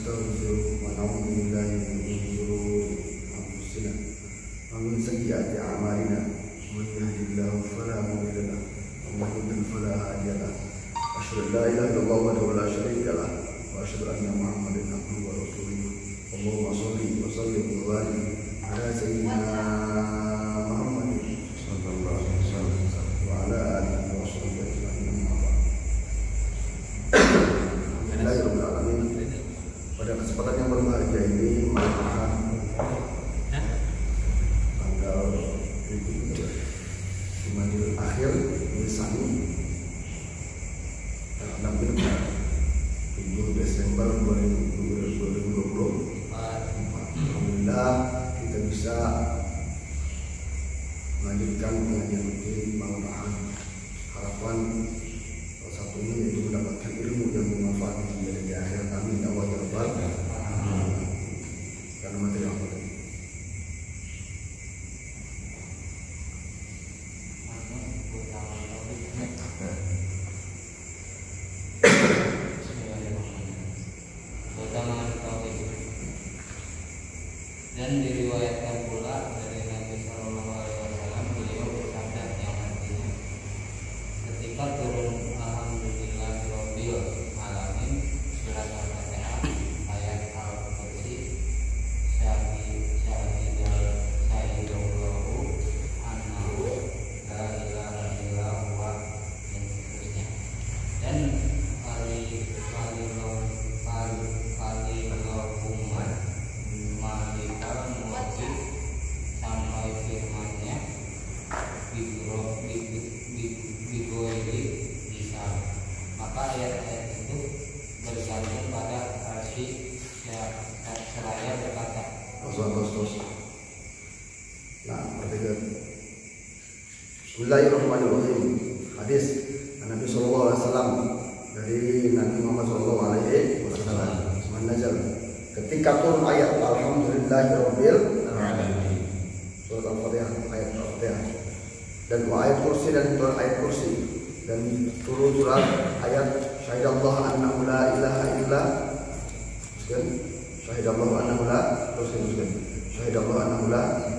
ونستغفره ونعوذ بالله من شرور أنفسنا ومن سيئات أعمالنا من يهد الله فلا مضل له ومن يضلل فلا هادي له أشهد أن لا إله إلا الله وحده لا شريك له وأشهد أن محمدا عبده ورسوله اللهم صل وسلم وبارك على سيدنا محمد صلى الله عليه وسلم وعلى آله وصحبه أجمعين. Alhamdulillahirobbilalamin. Pada kesempatan yang berbahagia ini, mudah-mudahan tanggal Jumadil Akhir Nisani 7 Desember 2020. Alhamdulillah kita bisa melanjutkan pengajian rutin mudah-mudahan harapan salah satunya yaitu mendapatkan ilmu yang bermanfaat di akhirat. Amin ya Allah ya Rabbal alamin. Karena materi yang penting. Dan diriwayatkan pula dari Nabi Sallallahu Alaihi Wasallam, beliau bersabda yang artinya, ketika turun Alhamdulillahirobbil alamin surat Al-Fatihah ayat Al-Kursi syahidallahu annahu la ilaha illa huwa dan seterusnya. Dan malikal mulki sampai firmannya bigoiri bisa, maka ayat-ayat itu bergantung pada arti seraya berkata. Nah, perhatikan. Bismillahirrahmanirrahim. Hadis Nabi Sallallahu Alaihi Wasallam dari Nabi Muhammad Sallallahu Alaihi Wasallam. Menazal ketika turun ayat Alhamdulillahirobbil alamin, surat Al-Fatihah, ayat Al-Fatihah, dan ayat kursi dan turun ayat kursi dan turun surat ayat syahidallah annahu la ilaha illa syahidallah annahu la syahidallah annahu la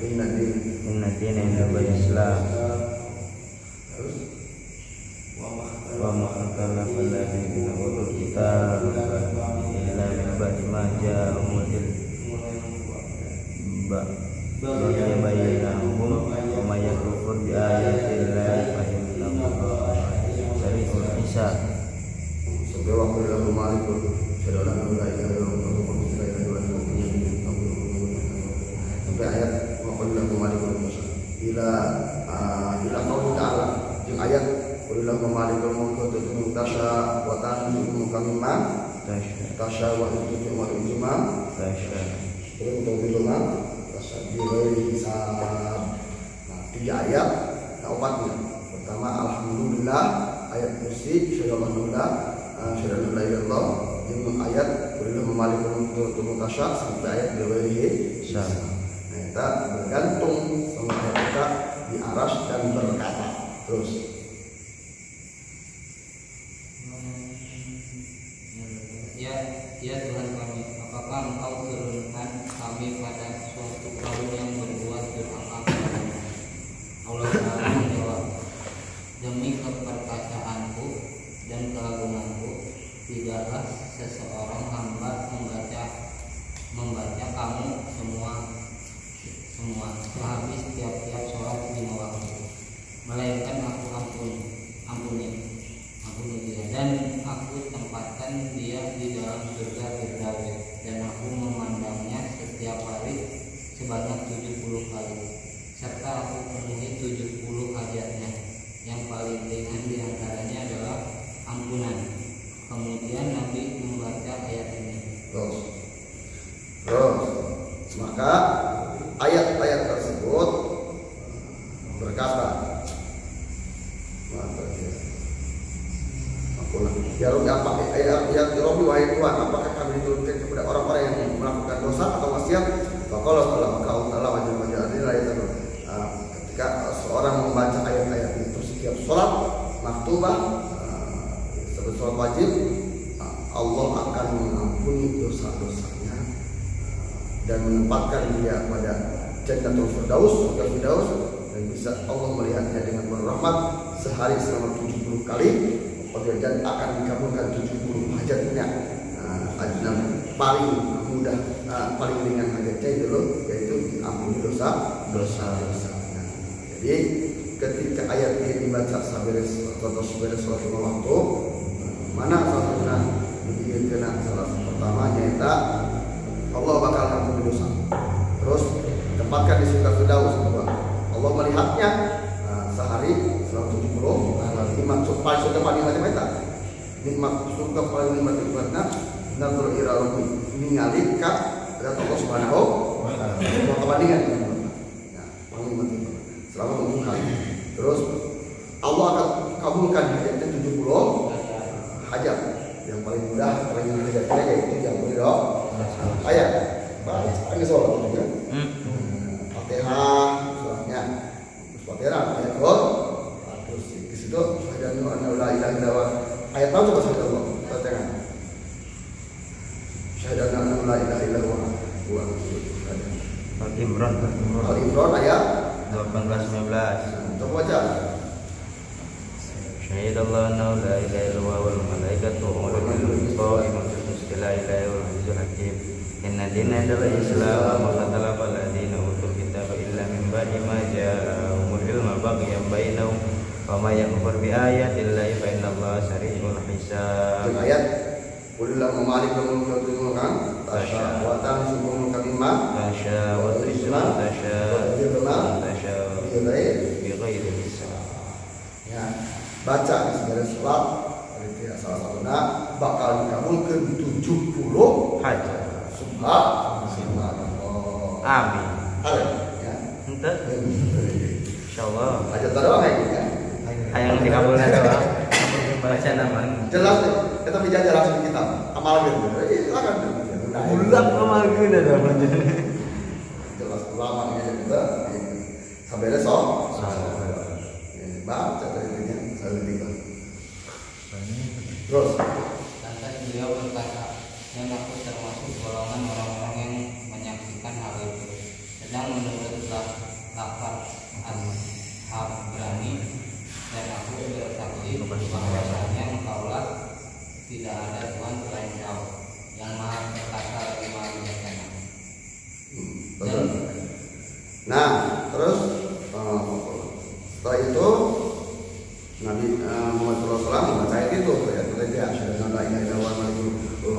inna dina inda Islam wa ma'akala falladina utul kitab illa min ba'di ma ja'ahumul ilmu bayyinahum wa may yakfur bi ayatillahi fa innahu sari'ul hisab. Sebelum waktu malikul sampai ayat waqullahu malikul ila qaul ta'ala, jeung ayat qulillahu malikul mulki tu'ti tasya wa tanzi'u mimma tasya wa tu'ti wa ujma tasya wa tasya bi ghairi hisab. Nah, 3 ayat obatnya. Pertama alhamdulillah, ayat kursi syahidallahu la ilaha illallah, jeung ayat qulillahu malikul mulki tu'ti tasya sampai ayat bi ghairi hisab. Nah, kita bergantung sama ayat kita di aras dan berkata terus. Ya Tuhan kami, apakah Engkau turunkan kami pada suatu kaum yang berbuat durhaka kepadamu? Allah Ta'ala menjawab, demi keperkasaanku dan keagunganku, tidaklah seseorang hamba membaca kamu semua sehabis tiap-tiap sholat 5 waktu, melainkan aku ampuni dia, dan aku tempatkan dia di dalam surga Firdaus, dan aku memandangnya setiap hari sebanyak 70 kali, serta aku penuhi 70 hajatnya. Yang paling ringan diantaranya adalah ampunan. Kemudian Nabi membaca ayat ini. Terus maka ayat-ayat tersebut berkata, ya Rabbi, apa ayat Rabbi wahai Tuhan, apakah kami diturunkan kepada orang-orang yang melakukan dosa atau maksiat? Faqala maka Allah wajib ketika seorang membaca ayat-ayat itu setiap sholat maktubah sebagai sholat wajib, Allah akan mengampuni dosa-dosanya dan menempatkan dia pada Jannatul Firdaus, surga Firdaus, dan bisa Allah melihatnya dengan berrahmat sehari selama 70 kali, dan akan dikabulkan 70 hajatnya. Paling mudah, paling ringan hajatnya itu loh, yaitu ampuni dosa-dosanya. Jadi ketika ayat ini dibaca seberes sholat lima waktu, mana salah satunya lebih kena salah pertama yaitu Allah bakal ampuni dosa. Terus tempatkan di surga Firdaus, Allah melihatnya sehari selama 70 nikmat surga paling nikmat, nikmat surga paling nikmatnya nazar ila rabbi, ningali ka zat Allah Subhanahu wa taala. Perbandingan paling nikmat selama 70 kali. Terus Allah akan kabulkan hajatnya 70 hajat. Yang paling mudah, paling hajatnya yaitu yang beridok ayat baca ini sholat juga. Fatihah suratnya, Fatihah ayat terus di situ ada la ilaha illallah. Ayat tahu coba saya tahu bacakan. Syahadana la ilaha illallah wa Al-Imran ayat 18-19. Coba baca. Syahidallahu annahu la ilaha illallah wal malaikatu wa ulul ilmi qa'iman bil qisti la ilaha illallah azizul hakim. Inna dina indal Islam wa ma ikhtalafa alladziina utul kitaba illa min ba'di ma ja'ahumul ilmu baghyan bainahum wa may yakfur bi ayatillahi fa innallaha sari'ul hisab. Ayat Qulillahu malikul mulki wa tasya wa tanzilul kalimah tasya wa tu'izzu tasya wa tasya bi ghairi hisab. Ya, baca di sebagian sholat dari salah satunya bakal dikabulkan 70 hajat. Subhanallah. Amin. Ya. Ente. Insyaallah. Hajat doang ya. Hayang dikabulkan doang. Baca nama. Jelas deh. Kita bicara langsung di kitab. Amal gitu. Silakan. Ulang amal guna dah lanjut. Jelas ulama ini juga. Sampai besok. Baca tadinya saya tiga. Terus lantas beliau berkata, dan aku termasuk golongan orang-orang yang menyaksikan hal itu. Sedang menurut lafaz Al-Habrani, dan aku bersaksi bahwasanya engkaulah tidak ada Tuhan selain Engkau yang Maha Perkasa lagi Maha Bijaksana. Nah, terus setelah itu Nabi Muhammad SAW membaca ayat itu ya, tadi asyhadu an la ilaha illallah wa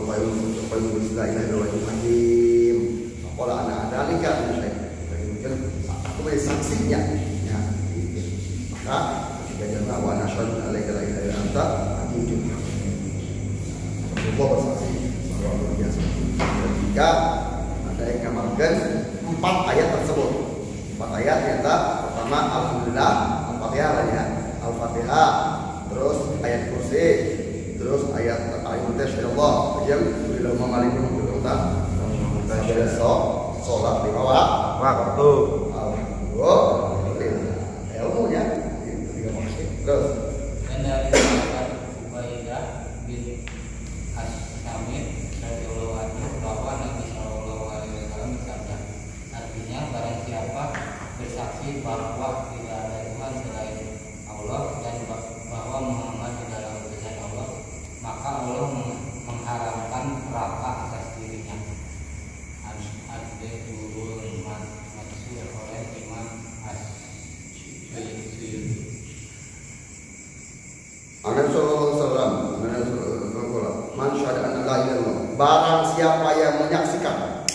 la ilaha illallah Qala ana adalika aku beri saksinya ya. Maka ketika jamaah wa asyhadu an la ilaha illa anta itu Allah bersaksi bahwa luar biasa. Ketika ada yang mengamalkan 4 ayat tersebut, 4 ayat yaitu pertama alhamdulillah, Al-Fatihah ya, Al-Fatihah, terus ayat kursi, terus ayat al-Iman Allah, yang bila mengalami berkata sholat di bawah Waktu. Alhamdulillah, ilmunya terus. Dan dari sahabat Ubaidah bin As-Samit radhiyallahu anhu bahwa Nabi sallallahu alaihi wasallam bersabda, artinya barang siapa bersaksi bahwa tidak ada Tuhan selain Allah dan bahwa Muhammad adalah utusan Allah, maka Allah mengharamkan neraka atas dirinya. Ad-Durul Mansur oleh Imam As-Suyuti. Nabi sallallahu alaihi wasallam man syahada an la ilaha illallah, barang siapa yang menyaksikan,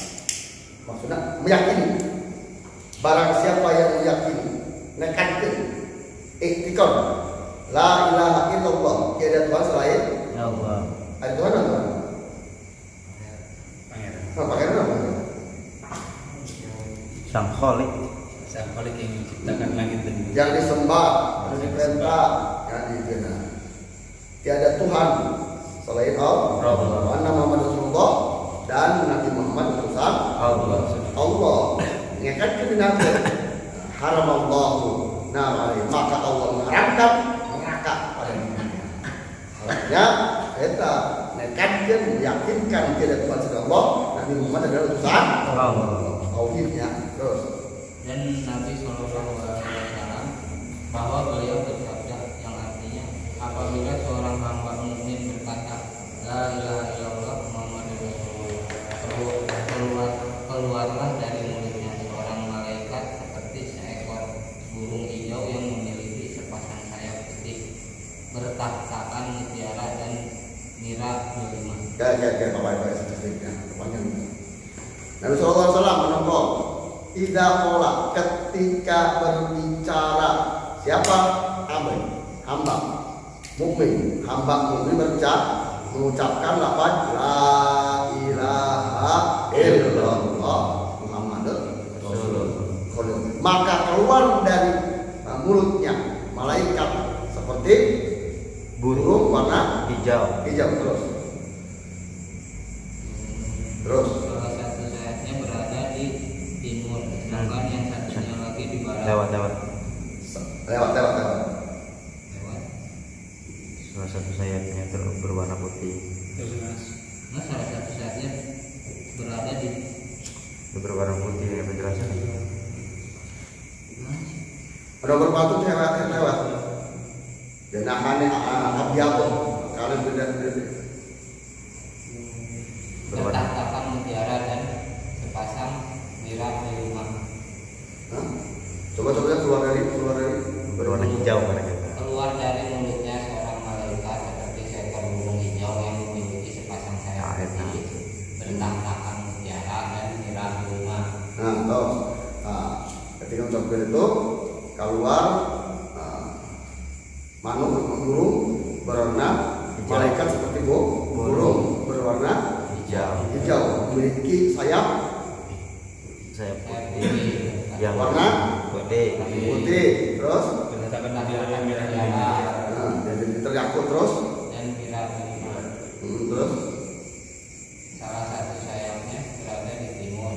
maksudnya meyakini, barang siapa yang meyakini, nekatkan, iktikad la ilaha illallah, tiada Tuhan selain Allah. ada Tuhan atau Tuhan? Pangeran apa? Sang Khalik. Sang Khalik yang menciptakan langit dan bumi. Yang disembah, yang diperintah, yang dibina. Tiada Tuhan selain Allah. Wa anna Muhammad Rasulullah, dan Nabi Muhammad utusan Allah. Allah. Mengingatkan binatang. Haramallahu nar alaihi, maka Allah mengharamkan neraka pada menekankan, meyakinkan kepada Tuhan selain Allah, Nabi Muhammad adalah utusan tauhidnya. Terus dan Nabi Shallallahu Alaihi Wasallam bahwa beliau bersabda yang artinya apabila seorang hamba mukmin berkata la ilaha illallah Muhammadur Rasulullah keluarlah dari mulutnya seorang malaikat seperti seekor burung hijau yang memiliki sepasang sayap putih bertahtakan mutiara dan nira delima. Kayak bapak statistiknya panjang. Nabi Sallallahu Alaihi Wasallam menempel tidak pola ketika berbicara siapa hamba mukmin mengucapkan lafaz la ilaha illallah Muhammadur Rasulullah, maka keluar dari mulutnya malaikat seperti burung warna hijau. Terus Salah satu sayapnya berada di timur, sedangkan yang satunya lagi di barat. lewat. Salah satu sayapnya berwarna putih. Nah, salah satu sayapnya berada di Berwarna putih ya penjelasan. ada berbatu lewat. Janahannya abyadun kalian beda. bertahtakan mutiara dan sepasang nira delima. Coba keluar dari Berwarna hijau mereka. Keluar dari mulutnya seorang malaikat seperti seekor burung hijau yang memiliki sepasang sayap putih bertahtakan mutiara dan nira delima. Ketika mencapai itu keluar burung berwarna malaikat seperti burung berwarna hijau memiliki sayap putih yang warna putih. Terus dan terangkut terus nira delima. terus Salah satu sayapnya berada di timur,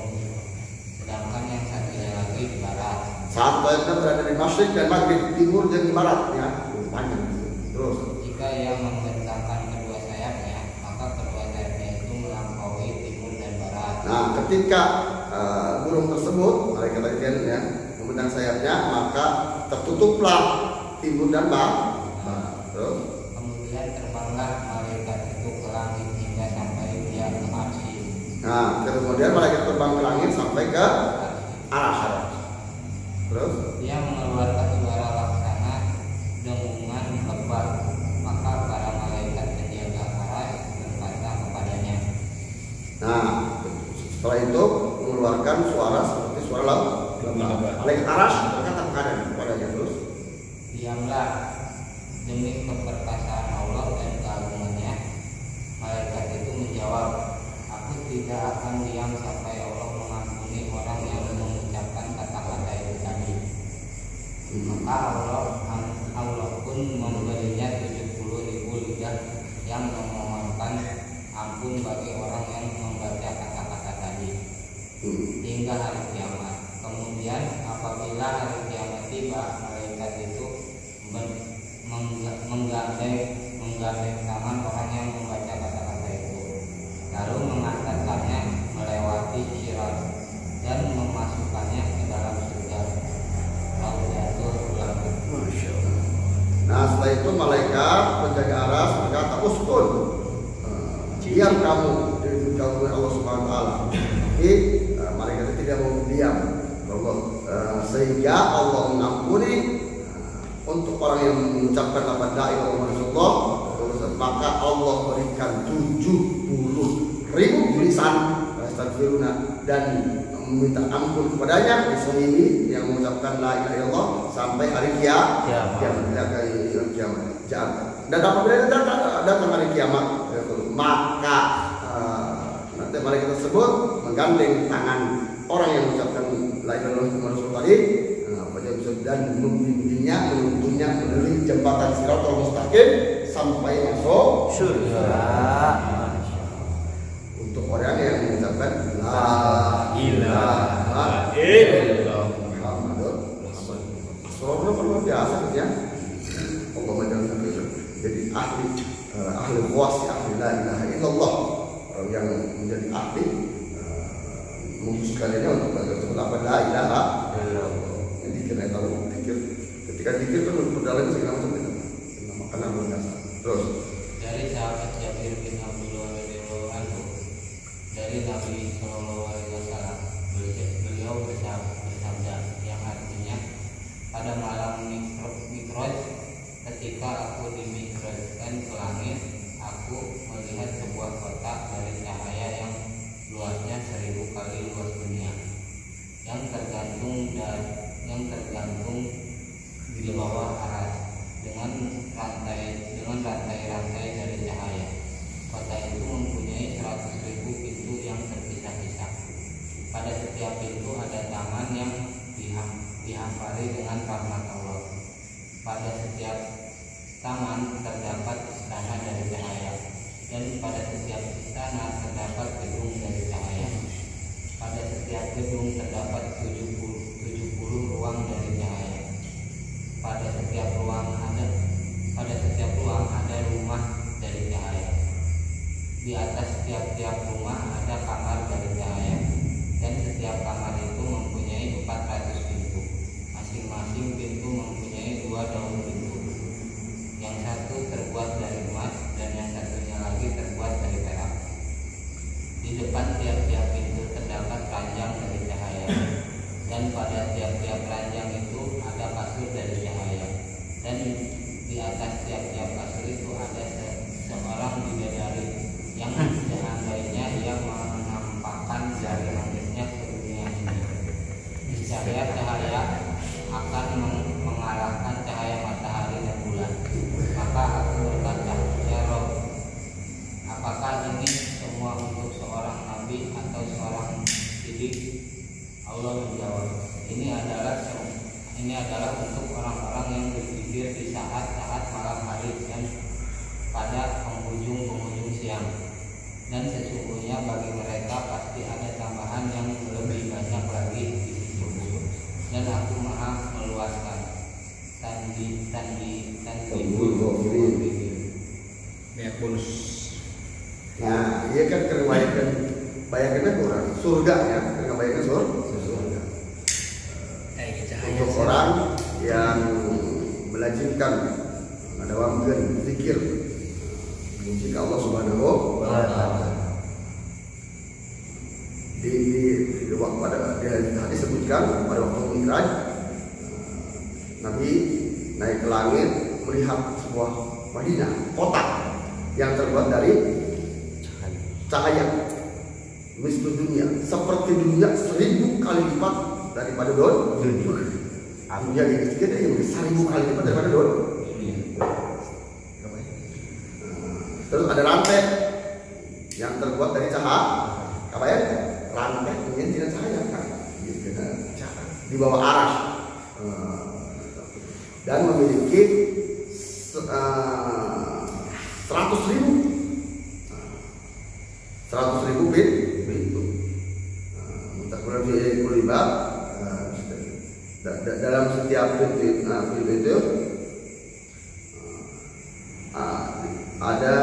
sedangkan yang satunya lagi di barat. saat sayapnya berada di masyrik dan maghrib, timur dan barat ya panjang. Terus Jika ia membentangkan kedua sayapnya, maka kedua sayapnya itu melampaui timur dan barat. nah ketika burung tersebut mereka bagian ya membentang sayapnya maka tertutuplah timur dan barat. Terus Kemudian terbanglah malaikat itu ke langit hingga sampai dia ke arsy. kemudian malaikat terbang ke langit sampai ke arah. Terus Dia mengeluarkan suara laksana dengungan lebat, maka para malaikat penjaga aras berkata kepadanya, setelah itu mengeluarkan suara seperti suara lebat. Malaikat aras berkata kepadanya terus diamlah, demi keperkasaan Allah dan keagungannya. Malaikat itu menjawab, aku tidak akan diam sampai Allah mengampuni orang yang mengucapkan kata-kata itu tadi. Maka Allah pun memberinya 70.000 lidah yang memohonkan ampun bagi orang yang membaca kata-kata tadi hingga hari kiamat. Kemudian apabila hari kiamat tiba, malaikat itu menggandeng tangan orang yang membaca kata-kata itu, lalu mengantarkannya melewati sirat dan memasukkannya ke dalam surga. Raudatul Ulama. setelah itu malaikat penjaga aras berkata uskun, diam kamu dari jauh Allah Subhanahu Wa Taala. Tapi malaikat itu tidak mau diam, sehingga Allah mengampuni untuk orang yang mengucapkan lafaz la ilaha illallah, maka Allah berikan 70.000 lisan astagfiruna dan meminta ampun kepadanya ini yang mengucapkan la ilaha illallah sampai hari kiamat. Dan apabila datang hari kiamat, maka nanti malaikat tersebut menggandeng tangan orang yang mengucapkan la ilaha illallah tadi, dan membimbingnya, menuntunnya melalui jembatan Shiratal Mustaqim sampai masuk Surga. Untuk orang yang mengucapkan la ilaha illallah Muhammadur Rasulullah. Luar biasa ya. Allah menjadikan jadi ahli ahli khawas, ahli la ilaha illallah, orang yang menjadi ahli mengkhususkannya untuk melakukan la ilaha illallah. Jadi kita tahu zikir, ketika zikir kan berdalam segala macam itu, makanan berasa. Terus dari sahabat Jabir bin Abdullah radhiyallahu anhu, dari Nabi Shallallahu Alaihi Wasallam, beliau bersabda yang artinya, pada malam Mi'raj, ketika aku dimi'rajkan ke langit, aku melihat sebuah kotak dari cahaya yang luasnya 1000 kali luas dunia, yang tergantung di bawah aras dengan rantai-rantai dari cahaya. Kota itu mempunyai 100.000 pintu yang terpisah-pisah. Pada setiap pintu ada taman yang dihampari dengan rahmat Allah. Pada setiap taman terdapat istana dari cahaya, dan pada setiap istana terdapat gedung dari cahaya. Pada setiap gedung terdapat 70 ruang dari cahaya. Pada setiap ruang ada rumah dari cahaya. Di atas tiap-tiap rumah ada kamar dari cahaya, dan setiap kamar itu mempunyai 400 pintu. Masing-masing pintu mempunyai 2 daun pintu. Yang satu terbuat dari emas dan yang satunya lagi terbuat dari perak. Di depan tiap-tiap pintu terdapat ranjang dari cahaya, dan pada tiap-tiap ranjang itu ada kasur dari cahaya, dan di atas tiap-tiap kasur itu ada seorang bidadari yang seandainya ia menampakkan jari manisnya ke dunia ini, niscaya cahaya akan mengalahkan cahaya matahari dan bulan. Maka aku berkata, ya Rob, apakah ini semua untuk seorang nabi atau seorang sidik? Allah menjawab, ini adalah untuk orang-orang yang berzikir di saat-saat malam hari dan pada penghujung siang. Dan sesungguhnya bagi mereka pasti ada tambahan yang lebih banyak lagi di sisi. Dan aku maha meluaskan. Tandi Nah, ia kan kebayangkan, bayangkan orang surga ya, kebayangkan surga. Untuk orang yang melazimkan mendawamkan zikir, memuji Allah Subhanahu wa taala. Di waktu pada hadis disebutkan pada waktu Mi'raj, Nabi naik ke langit melihat sebuah Madinah, kota yang terbuat dari cahaya, mislu dunia, seperti dunia 1000 kali lipat daripada dunia. Dunia ini kita yang 1000 kali lipat daripada dunia. Terus ada rantai yang terbuat dari cahaya, apa ya? Rantai ini tidak cahaya kan? Di bawah aras. Dan memiliki 100.000 pintu. Dalam setiap pintu itu ada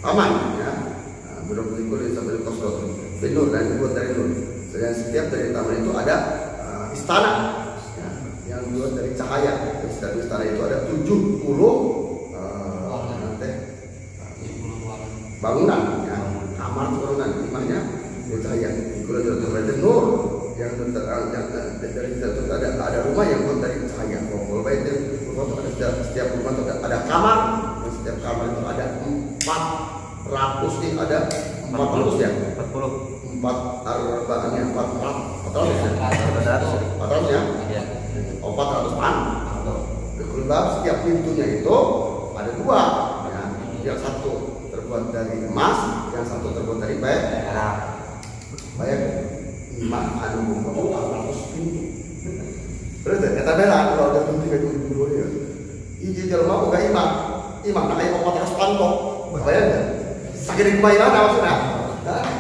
taman ya. Berikut sampai kosong nur dan dibuat dari nur. Dan setiap dari taman itu ada istana ya, yang dibuat dari cahaya. Di setiap istana itu ada 70 bangunan ya, kamar bangunan imahnya dari cahaya. Kalau ada nur yang dari situ ada rumah yang dibuat dari cahaya. Kalau baik itu ada setiap rumah itu ada kamar, dan setiap kamar itu ada 400 nih, ada 400 ya, 400 ya, 400 pan. Kalau setiap pintunya itu ada 2 ya, yang satu terbuat dari emas, yang satu terbuat dari perak. Bayang imam anu 400 pintu. Berarti kata bela kalau ada pintu kayak dulu ya. Iji jelema boga imam nak aya 400 pantok. Bayang enggak? Sakiring bayi mana maksudnya?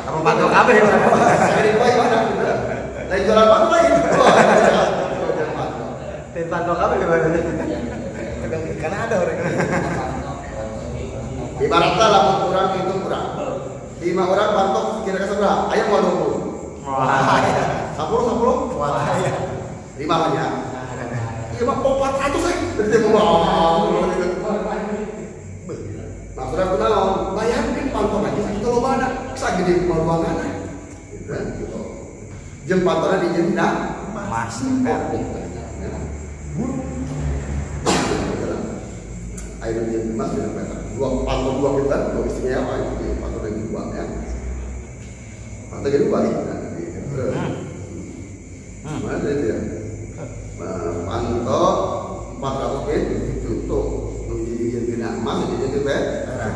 Apa pantok kabeh ya? Sakiring bayi mana? Lain jualan pantok lain. Ten pantok kabeh gimana? Karena ada orang. Ibaratnya lamun kurang itu kurang. 5 orang bantok kira-kira seberapa? Ayam mau 20. Wah, ya. 10. Wah, ya. 5 banyak. Iya mah 400 dari dia mau. Nah, sudah kenal, bayangkan panton aja kalau mana sagede ruangan. Gitu kan? Gitu. Jeung pantona di jeung Mas. Air jeung emas dengan petak. Panton 2 kita, 2 istrinya apa? Panton lagi 2 ya. Panton jadi 2 nih. Mana dia? Panto 400 feet ditutup menjadi bina emas jadi perak.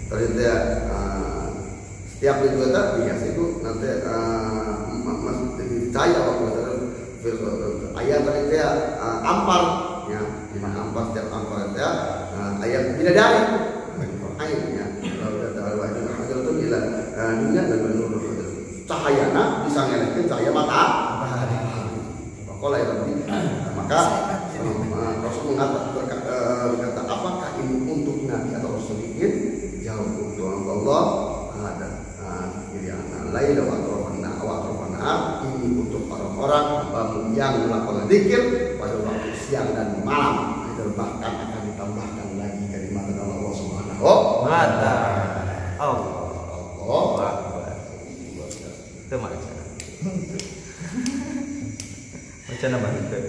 Ternyata setiap itu biasa itu nanti emas dicaya waktu ayat ternyata ampar ya, dimana ampar setiap ampar itu ayat bidadari ayatnya kalau ada wajib hajar itu bila dunia dan menurut cahayana bisa ngelekin cahaya matahari. Kalau ya maka Rasul berkata apakah ini untuk Nabi atau Rasul sedikit? Jauh untuk Allah ada yang lain ini untuk orang-orang yang melakukan zikir pada waktu siang dan malam. Bahkan akan ditambahkan lagi kalimat Allah Subhanahu wa taala. Allah. Itu macam. Macam nama itu.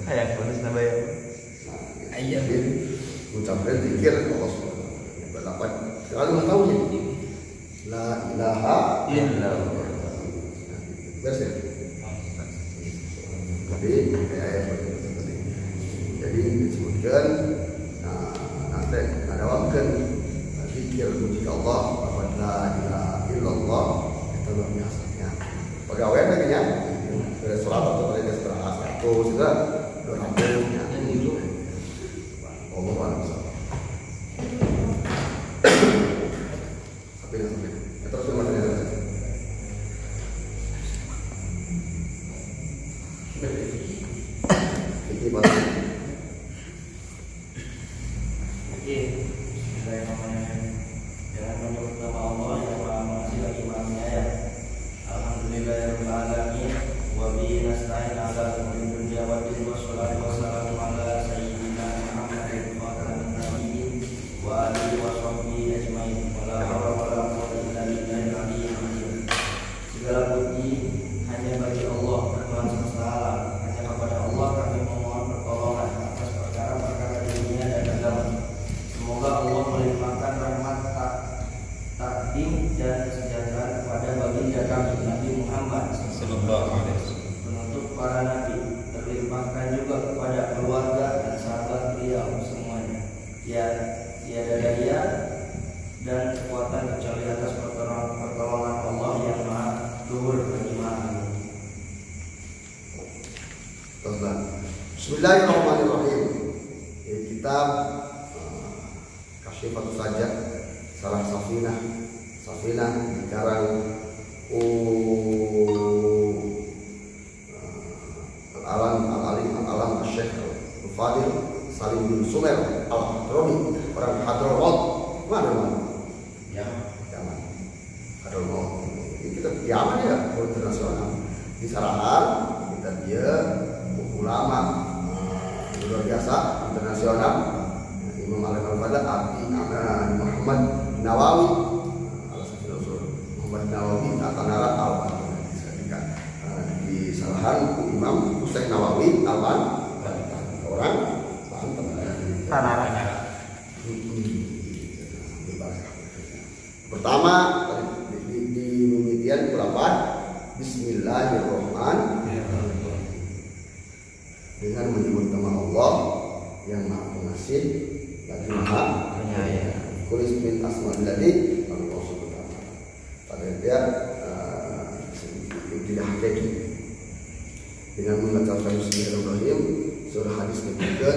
Ayat bonus nama ya. Ayat ini ucapan zikir Allah Subhanahu wa taala. Kalau tahu ni la ilaha illallah. Bersih. Jadi disebutkan nanti ada waktu zikir puji Allah kepada la ilaha illallah itu luar biasanya. Pegawai begini dari sholat atau dari istirahat itu sudah 200-nya. Allah Akbar. Terus gimana? Ini baru. Dengan menyebut nama Allah yang Maha Pengasih lagi Maha Penyayang. Alhamdulillahirobbilalamin. Wa bihi nasta'in ala umuri dunya wa din wa sholatu wassalamu ala sayyidina Muhammadin khatamin nabiyyin wa alihi wa sahbihi ajmain. Wala hawla wala quwwata illa billahil aliyyil azim. Segala puji hanya bagi Allah Tuhan semesta alam. Hanya kepada Allah kami memohon pertolongan atas perkara-perkara dunia dan agama. Semoga Allah melimpahkan rahmat takdim dan kesejahteraan kepada baginda kami Nabi Muhammad sallallahu alaihi wasallam, penutup para nabi, terlimpahkan juga kepada keluarga dan sahabat beliau semuanya. Ya, tiada daya dan kekuatan kecuali atas pertolongan Allah yang Maha Luhur lagi Maha Agung. Bismillahirrahmanirrahim. Kitab Kasyifatus Sajjah Sarah Safinah dikarang Al-Alim Al-Syekh Al-Fadil Salim bin Sumer Al-Hadrami, orang Hadramaut. Mana? Yaman. Hadramaut. Ini kita Yaman ya, internasional. Di Sarahan kita dia ulama luar biasa internasional. Imam Al-Fadil Abi Muhammad Nawawi Muhammad Nawawi Tanara Al-Albani di Sarahan Imam Husain Nawawi Al-Albani orang Tanara. Pertama di mimitian berapa? Bismillahirrahmanirrahim. Dengan menyebut nama Allah yang Maha Pengasih lagi Maha Penyayang. Kulis min asma'illadzi Allah subhanahu wa ta'ala. Pada dia tidak hakiki. Dengan mengucapkan Bismillahirrahmanirrahim, surah hadis ketiga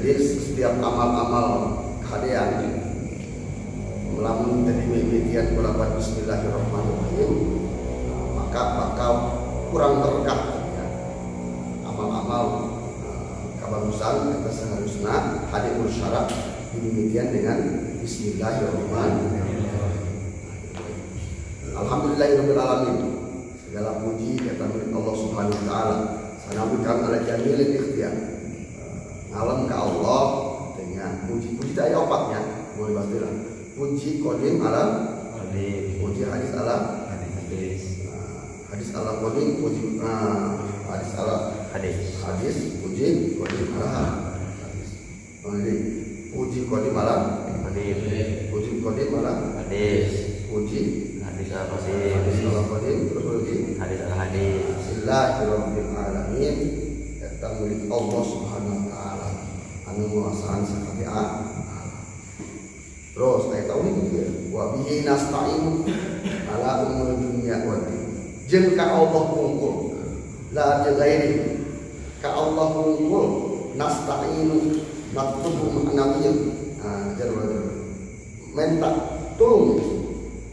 Jadi setiap amal-amal kadean melamun tadi mimitian kulapan bismillahirrahmanirrahim, maka bakal kurang berkah ya. Amal-amal kebagusan kita seharusnya hadir bersyarat dimimitian dengan bismillahirrahmanirrahim. Alhamdulillahirabbil alamin. Segala puji kita milik Allah Subhanahu wa taala. Sanabikam ala jamilil ikhtiyar. Alam ke Allah dengan puji tak ada opatnya. Boleh pastilah. Puji qadim alam qadim. Puji hadis alam hadis. Hadis alam qadim, puji hadis alam hadis. Puji qadim alam hadis. Puji qadim alam qadim. Puji qadim alam hadis. Puji hadis apa sih? Hadis alam qadim terus puji hadis al hadis. Bismillahirrahmanirrahim. Alamin. Kita milik Allah Subhanahu wa taala. Anu menguasaan sakabeh. Terus saya tahu ini dia. Wa bihi nasta'inu ala umur dunya wa din. Jeung ka Allah kungkul. La ghairi. Ka Allah kungkul nasta'inu natlubu ma'nawiyyan. Jarul. Minta tolong.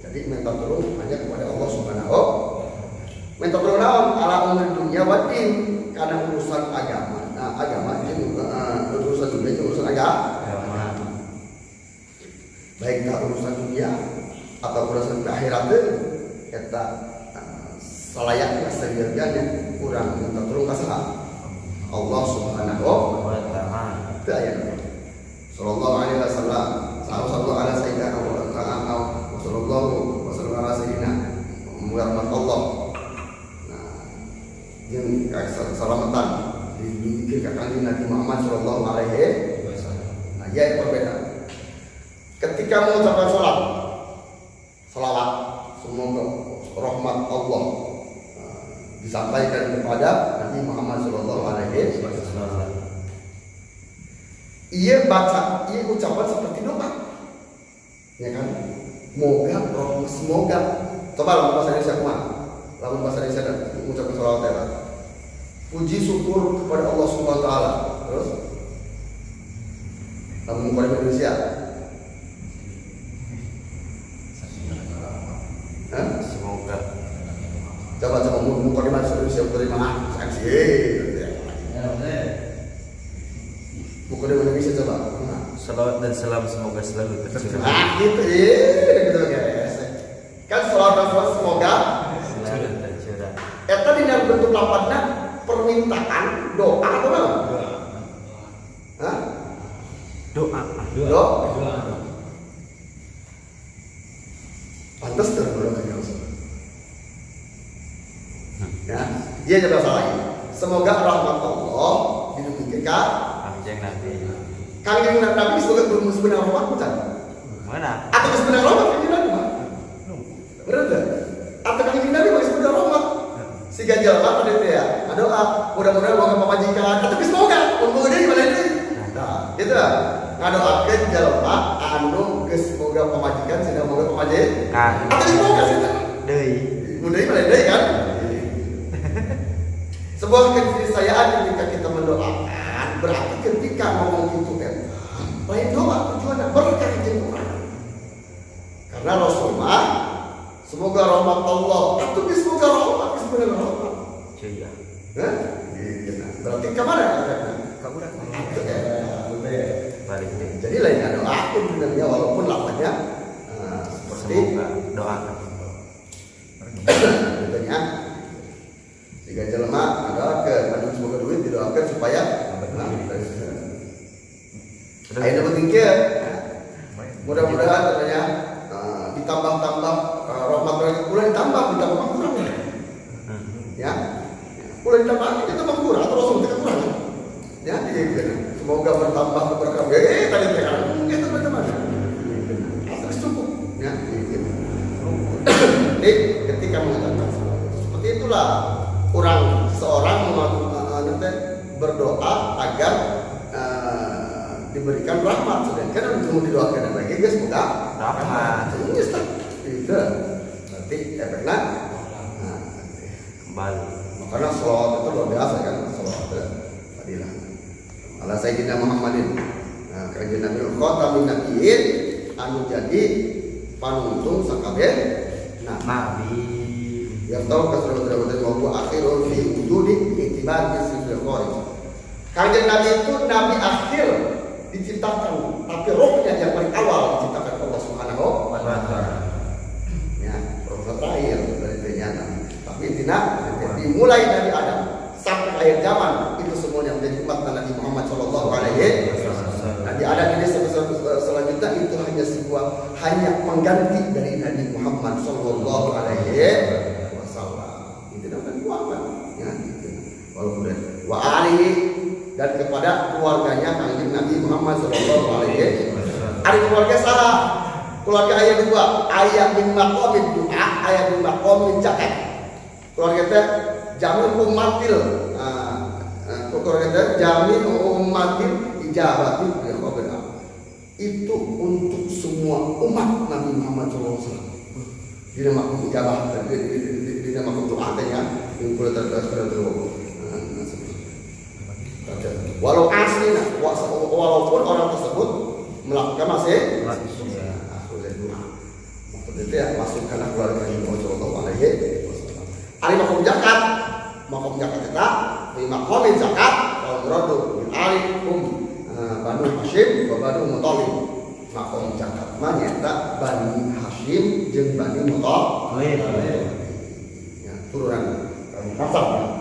Jadi minta tolong hanya kepada Allah Subhanahu wa taala. Minta tolong ala umur dunya wa din karena urusan agama. Agama jeung urusan dunia jeung urusan agama. Baik urusan dunia atau urusan akhirat kita selayaknya seharganya kurang minta tolong ke Allah Subhanahu wa taala. Itu ayat. Sallallahu alaihi wasallam. Sallallahu ala sayyidina wa sallallahu wasallam ala sayyidina Muhammad Allah. Nah, yang keselamatan dibikin ke kanjeng Nabi Muhammad sallallahu alaihi wasallam. Nah, ya perbedaan. Ketika mengucapkan salawat, semoga rahmat Allah disampaikan kepada Nabi Muhammad Sallallahu Alaihi Wasallam. Ia baca, ia ucapan seperti doa, ya kan? Semoga. Coba lamun bahasa Indonesia kemana? Lamun bahasa Indonesia dan mengucapkan salawat ya. Puji syukur kepada Allah Subhanahu Wa Taala. Terus, lamun bahasa Indonesia. Semoga. Coba muka di mana siap terima saksi. Muka di mana bisa coba. Salawat dan salam semoga selalu tercurah. Gitu gitu guys. Kan salawat dan salam semoga selalu tercurah. Eta di dalam bentuk lapatnya permintaan doa atau apa? Hah? Doa. Pantas tergolong aja ya, dia juga salah ini. Semoga rahmat Allah didukung ka Kanjeng Nabi. Kanjeng Nabi semoga belum sebenarnya rahmat bukan? Mana? Atau sebenarnya rahmat kanjeng Nabi mah? Bener enggak? Atau kanjeng Nabi bagi sebenarnya rahmat? Si gajah apa tadi ya? Doa, mudah-mudahan boga pamajikan. Atau semoga, mun deui mana deui? Nah, gitu. Ngadoakeun jelema anu geus boga pamajikan sehingga boga pamajikan. Atau semoga sih deui. Mun deui mana deui kan? Sebuah keniscayaan ketika kita mendoakan berarti ketika ngomong itu kan lain doa tujuannya berkah jeung urang. Karena Rasulullah semoga rahmat Allah atau semoga rahmat sebenarnya rahmat. Iya. Hah? Gitu. Berarti ke mana arahnya? Ke urang. Balik deh. Jadi lainnya doa sebenarnya walaupun lafaznya seperti doakan. Tentunya jika jelema ada ke semoga duit didoakan supaya ayo dapat tinggal. Mudah-mudahan katanya ditambah-tambah rahmat Allah pula ditambah kurang ya. Pula ditambah kita tambah kurang atau Rasul kita kurang. Ya, semoga bertambah berkah. Tadi tekan itu teman-teman. Terus cukup ya. Jadi ketika mengatakan seperti itulah seorang berdoa agar diberikan rahmat, sedangkan untuk didoakan lagi guys semoga rahmat. Itu berarti efeknya kembali. Karena sholawat itu luar biasa kan, sholawat fadilah. ala sayyidina Muhammadin. Nah, kanjeng Nabi khatamin nabiyyin anu jadi panuntung sakabeh Nabi. Yang tahu kasar-kasar bahwa akhirul fi wujudi itibar bismil kharij. Kanjeng Nabi itu nabi akhir diciptakan, tapi rohnya yang paling awal diciptakan Allah Subhanahu wa taala. Ya, roh terakhir dari ternyata. Tapi tidak dimulai dari Adam sampai akhir zaman itu semuanya menjadi umat Nabi Muhammad sallallahu alaihi wasallam. Nabi Adam ini selanjutnya itu hanya pengganti dari Nabi Muhammad sallallahu alaihi wasallam. Itu namanya Muhammad. Ya, gitu. Walaupun wa alihi dan kepada keluarganya kanjeng Nabi Muhammad sallallahu alaihi wasallam. Ada keluarga salah. Keluarga ayat 2, ayat min maqamid du'a, ayat min maqamid zakat. Keluarga teh jamin umatil. Keluarga teh jamin umatil ijabati ya khabara. Itu untuk semua umat Nabi Muhammad sallallahu alaihi wasallam. Di nama ijabah di nama doa tanya yang boleh terus. Walau aslinya, walaupun orang tersebut melakukan masih maksudnya itu ya masukkanlah keluarga Nabi Muhammad sallallahu alaihi wasallam. Ali makom zakat kita di makom zakat kalau muradu min alikum Banu Hashim wa Banu Muthalib. Makom zakat mah nyata Bani Hashim jeung Bani Muthalib. Ya, turunan nasab.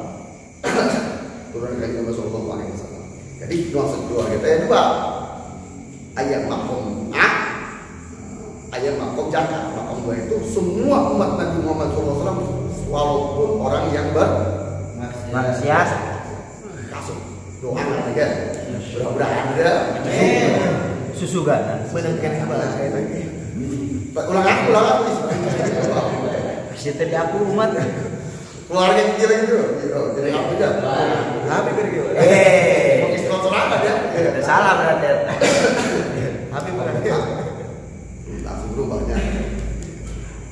Turunan Nabi Muhammad sallallahu alaihi wasallam. Jadi maksud keluarga kita yang dua, ayat makom ayat makom zakat. Makom dua itu semua umat Nabi Muhammad SAW walaupun orang yang Maksiat. kasut doa aja, mudah-mudahan ada Susu ganan. Menengkan balas kayak lagi. ulang aku Pasti tadi aku umat. keluarga kecil gitu, jadi apa aja. Habis pergi. Serangan ya. Salah berarti. Habis bukan. Langsung berubahnya.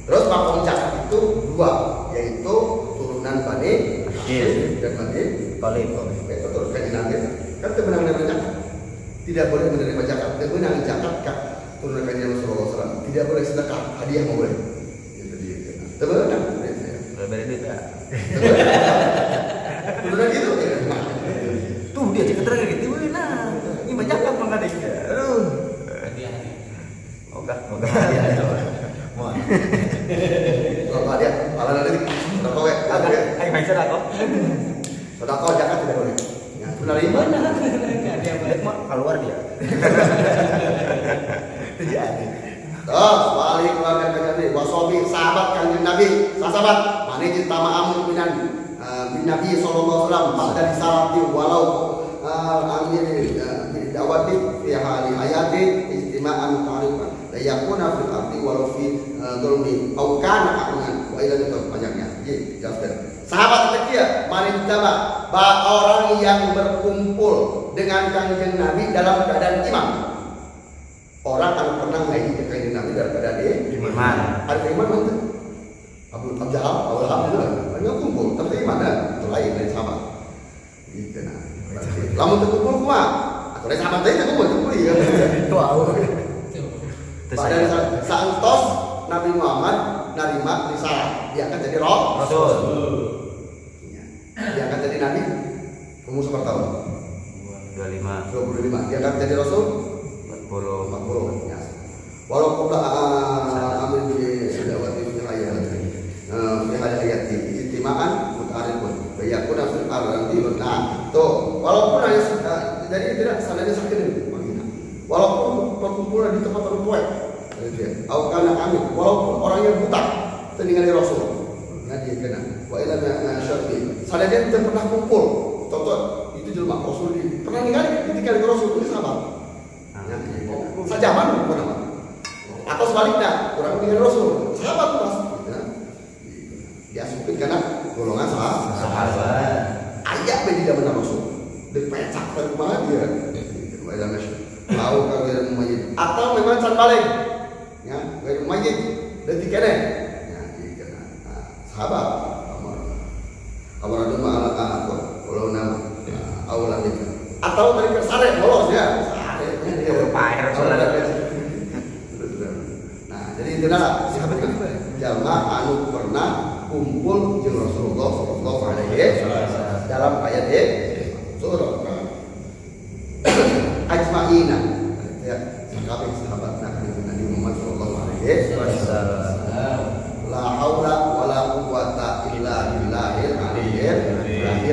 Terus makom zakat itu dua, yaitu turunan Bani Hashim dan Bani Thalib. Itu turunkan Nabi. Kan temenang menerima zakat. Tidak boleh menerima zakat. Temenang zakat kan turunan Nabi Rasulullah SAW. Tidak boleh sedekah, hadiah mau boleh. Itu dia. Temenang. Berbeda duit ya. Turunan gitu. Tuh dia cek keterangan gitu. Nah, ini banyak kan mengadiknya. Aduh. Ogah. Mau. Kalau dia, kalau nanti sedekah we, Ayo main sedekah. sedekah zakat tidak boleh. Ya, menerima. Dia balik mah keluar dia. Terjadi. Terus balik keluarga kanjeng Nabi, wasobi sahabat kanjeng Nabi, sahabat mana cinta ma'amun minan bin Nabi sallallahu alaihi wasallam pada disalati walau amir dawati fi hali hayati istima'an ta'rifan la yakuna fil ardi walau fi dhulmi au kana a'man wa ila itu pajaknya. Jadi jelaskan. Sahabat ketiga manintama orang yang berkumpul dengan kanjeng Nabi dalam keadaan iman. Orang akan pernah ngaji ke kanjeng Nabi dalam keadaan Iman. Ada iman mana? Abu Jahal, Abu Lahab itu kan kumpul, tapi iman itu lain dari sahabat. Gitu nah. Lamun terkumpul kuah, atau dari sahabat tadi kumpul ya. Itu awal. Pada saantos Nabi Muhammad narima risalah, dia akan jadi Rasul. Dia akan jadi nabi. Umur seberapa tahun? 25. Dia akan jadi rasul 40. ya. Walaupun ambil di dawati fi hayati istimaan mutarifun bayakun asul ardi nah tuh walaupun hanya jadi tidak sanadnya sakit walaupun perkumpulan di tempat tertuai au kana amin walaupun orang yang buta teningali rasul dia kena wa ila syarfi sanadnya tidak pernah kumpul contoh itu jelma rasul pernah ningali ketika rasul itu sahabat sajaman bukan apa atau sebaliknya orang dengan rasul sahabat mas diasupin karena golongan sahabat ayat beda benar rasul dipecak ke rumah dia tahu kagak mayit atau memang can balik ya kagak mayit dan tikene ya dikena sahabat amar ada ma'al kalau nama awal itu Atau dari kesare lolos ya. Paher salah. Nah, jadi itulah sahabat kan jalma anu pernah kumpul jeung Rasulullah sallallahu alaihi wasallam dalam ayat surah ajma'ina ya sakabeh sahabat Nabi Muhammad sallallahu alaihi wasallam la haula wala quwwata illa billahil aliyyil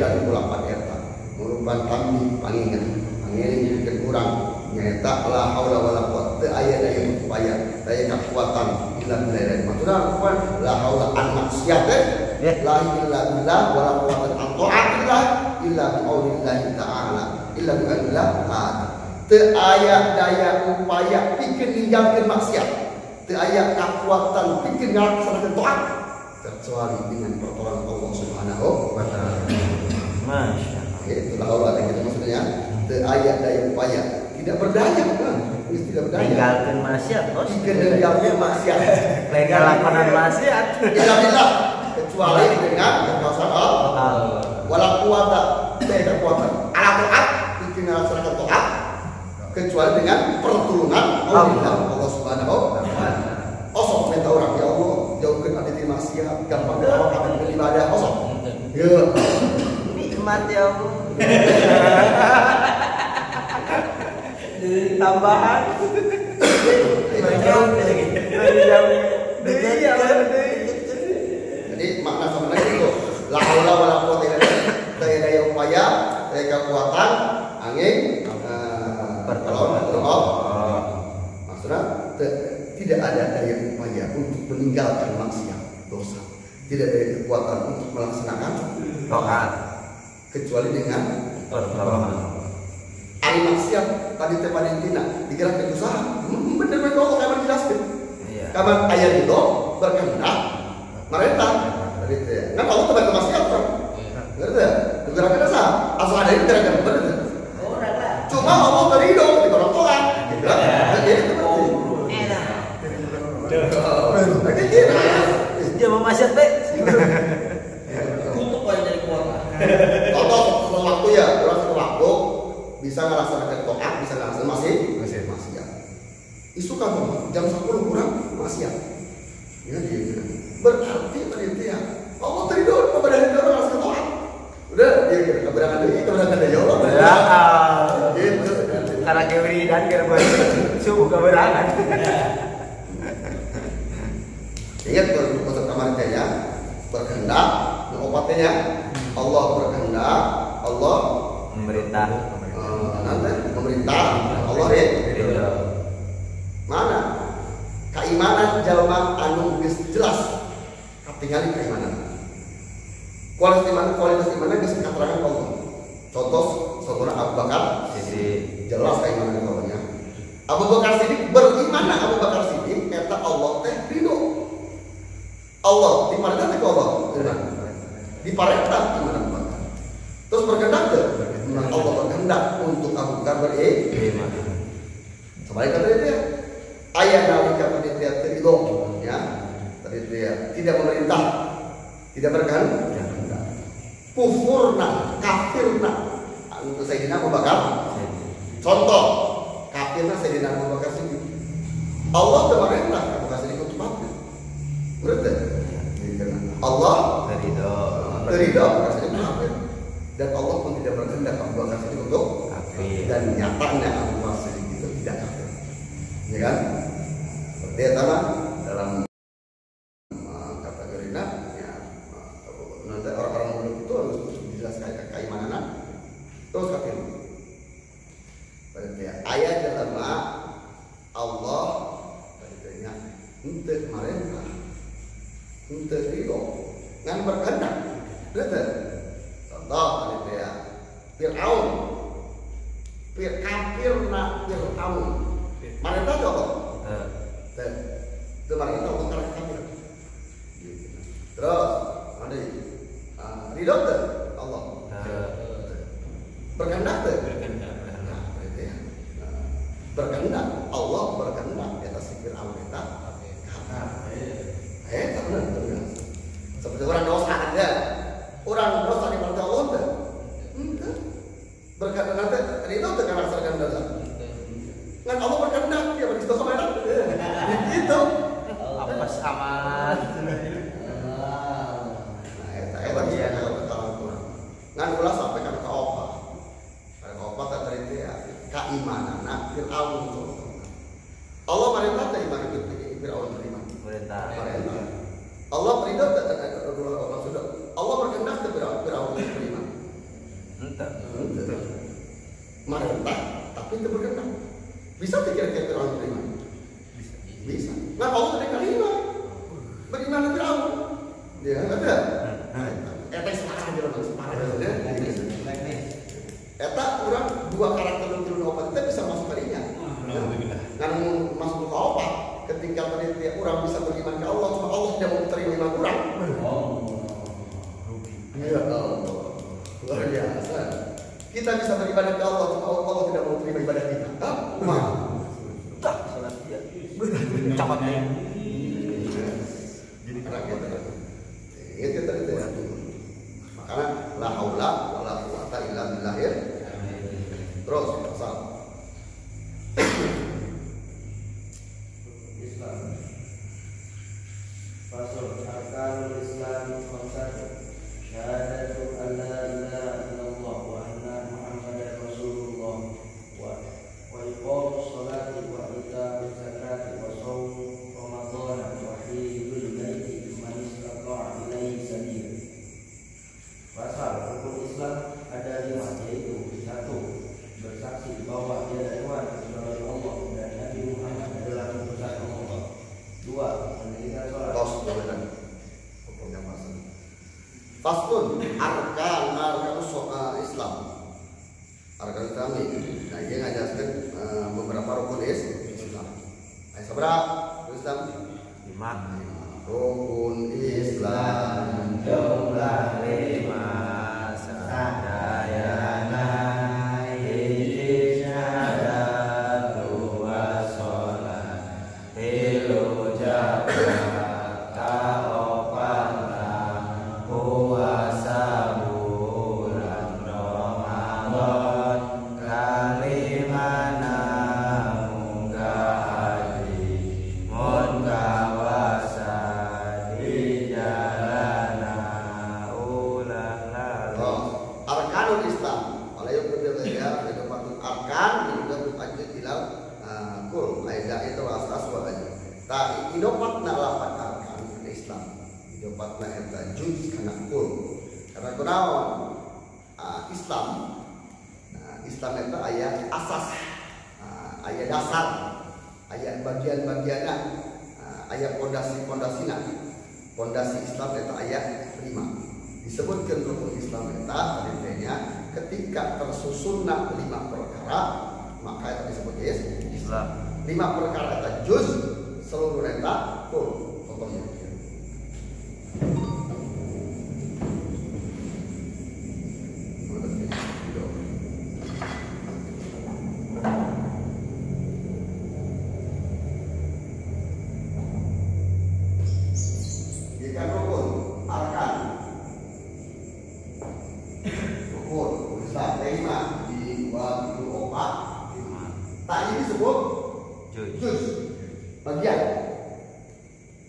azim kulapan eta murupan kami pangingan pangiring kurang nyata la haula wala quwwata teu aya daya upaya daya kekuatan illa billah maksudna apa la haula an maksiat la ilaha illallah wala quwwata an ta'atillah illa bi aulillahi ta'ala illa bi aulillahi ta'ala teu aya daya upaya pikeun ninggalkeun maksiat teu aya kekuatan pikeun ngalaksanakeun taat kecuali dengan pertolongan Allah Subhanahu wa taala. Masya Allah. Itulah Allah yang maksudnya teu aya daya upaya tidak berdaya kan? Tidak berdaya. Tinggalkan maksiat, bos. Tinggalkan maksiat. Legal lakonan maksiat. Alhamdulillah kecuali dengan kekuasaan Allah. Wala quwata kekuatan. Ala taat bikin melaksanakan taat kecuali dengan pertolongan Allah Subhanahu wa taala. Osok minta orang ya Allah jauhkan dari maksiat, gampang awak akan beribadah osok. Ya. Nikmat ya Allah. Tambahan. Jadi makna sebenarnya itu la haula wala quwwata illa billah daya upaya daya kekuatan angin pertolongan Allah. Maksudnya tidak ada daya upaya untuk meninggalkan maksiat dosa. Tidak ada kekuatan untuk melaksanakan taat kecuali dengan pertolongan. Ari maksiat tadi teh panintina digerakkeun usaha. Bener we Allah kabar jelaskeun. Iya. Kabar aya ridho berkehendak merentah. Tadi teh. Ngan Allah teh maksiat kan. Ngerti teh? Digerakkeun usaha. Asal ada itu gerakan bener teh. Ora lah. Cuma Allah teh ridho di koran gitu. Jadi itu penting. Enak. Kayak gitu. Dia mau maksiat teh. Untuk poin dari kuota. Contoh waktu ya, orang waktu bisa melaksanakan taat, bisa melaksanakan maksiat. Isu kamu jam 10 kurang maksiat. Ya dia. Berarti tadi ya Allah ridho kepada orang melaksanakan taat. Udah dia keberangan dari Allah. Ya. Gitu. Karena keuri dan kerba subuh keberangan. Ingat kalau konsep kemarin ya berkehendak, obatnya Allah berkehendak, Allah Memerintah. nanti pemerintah Allah ridho. Mana keimanan jalma anu geus jelas katingali keimanan. Kualitas iman geus katerangan Allah. Contoh saudara Abu Bakar Sisi jelas keimanan Allahnya. Abu Bakar Siddiq beriman Abu Bakar Siddiq kata Allah teh ridho. Allah diparentah teh Allah. Diparentah iman Abu Bakar. Terus berkehendak teh Allah berkehendak untuk Abu Bakar beriman. Sebaliknya tadi dia ayat nalika tadi dia ridho ya. Tadi dia tidak memerintah, tidak berkehendak. Kufurna, kafirna untuk Sayyidina Abu Bakar. Contoh kafirna Sayyidina Abu Bakar Siddiq. Allah memerintah Abu Bakar Siddiq untuk kafir. Berarti Allah ridho Abu Bakar Siddiq kafir. Dan Allah pun tidak berkehendak Abu Bakar Siddiq untuk kafir. Dan nyatanya Abu Bakar Siddiq itu tidak kafir. Ya kan? Seperti sama dalam kategorinya ya, nanti orang-orang mulut itu harus dijelaskan keimanan terus kafir. Berarti ya, ayat dalam Allah berarti untuk merentah, untuk ridho, ngan berkehendak. Berarti contoh berarti ya Fir'aun, kafirna Fir'aun, merentah apa? Itu merentah untuk karena kafir. Terus ada ridho tuh Allah. Berkehendak tuh. Nah, itu ya. Berkehendak Allah berkehendak di atas Fir'aun kita. Tak benar. Seperti orang dosa ada. Orang dosa di mata Allah tuh. Berkehendak nanti ridho Bisa tidak kira-kira Fir'aun beriman? Bisa. Nah Allah tidak terima beriman ke Fir'aun. Ya ada. Eta separah aja lah, separah aja. Eta kurang dua karakter dan turun opat kita bisa masuk kalinya. Karena masuk ke opat, ketika penelitian orang bisa beriman ke Allah, cuma Allah tidak mau terima iman orang. Ya Allah, luar biasa. Kita bisa beribadah ke Allah, cuma Allah tidak mau terima ibadah kita. Mau? Tak, salah dia. Capat nih. Jadi karakter. Itu tadi ya. Makanya la haula wala quwata illa billah. Terus pasal Islam. Fasal arkanul Islam khamsatun. Syahadatu an la ilaha illallah wa anna Muhammadar Rasulullah wa iqamus sholati wa ita'uz zakati wa shaum Ramadan wa hijjul baiti man istata'a ilaihi sabila. Pasal rukun Islam ada 5, yaitu 1. Bersaksi bahwa tiada Tuhan kecuali Allah dan Nabi Muhammad adalah utusan Allah. 2. Mendirikan sholat. hukumnya pasal. Faslun arkan Islam. Arkan Islam ini. Nah, dia ngajarkan beberapa rukun Islam. Ayo seberapa Islam? 5. Rukun Islam jumlah 5 sadayana hiji syahadatu wassalam tilu jabat kaopana puasa bulan Ramadan kalimana munggah haji mun kawasa di jalana ulang lalu. Arkanul Islam. Kalau yang berbeda ada patut arkan juga berlanjut bilang kul aida itu asas wajib. Tak idopat nalapan arkan Islam. Idopat na eta juz kana kul. Karena kunaon Islam. Nah, Islam itu ayat asas, ayat dasar, ayat bagian-bagiannya, ayat pondasi-pondasina. Pondasi Islam itu ayat 5. Disebutkan rukun Islam itu artinya ketika tersusunna 5 perkara maka itu disebut Islam. 5 perkara itu juz seluruh itu kul. Contohnya jika rukun arkan rukun Islam 5 di 2 di 4 tak ini disebut juz bagian.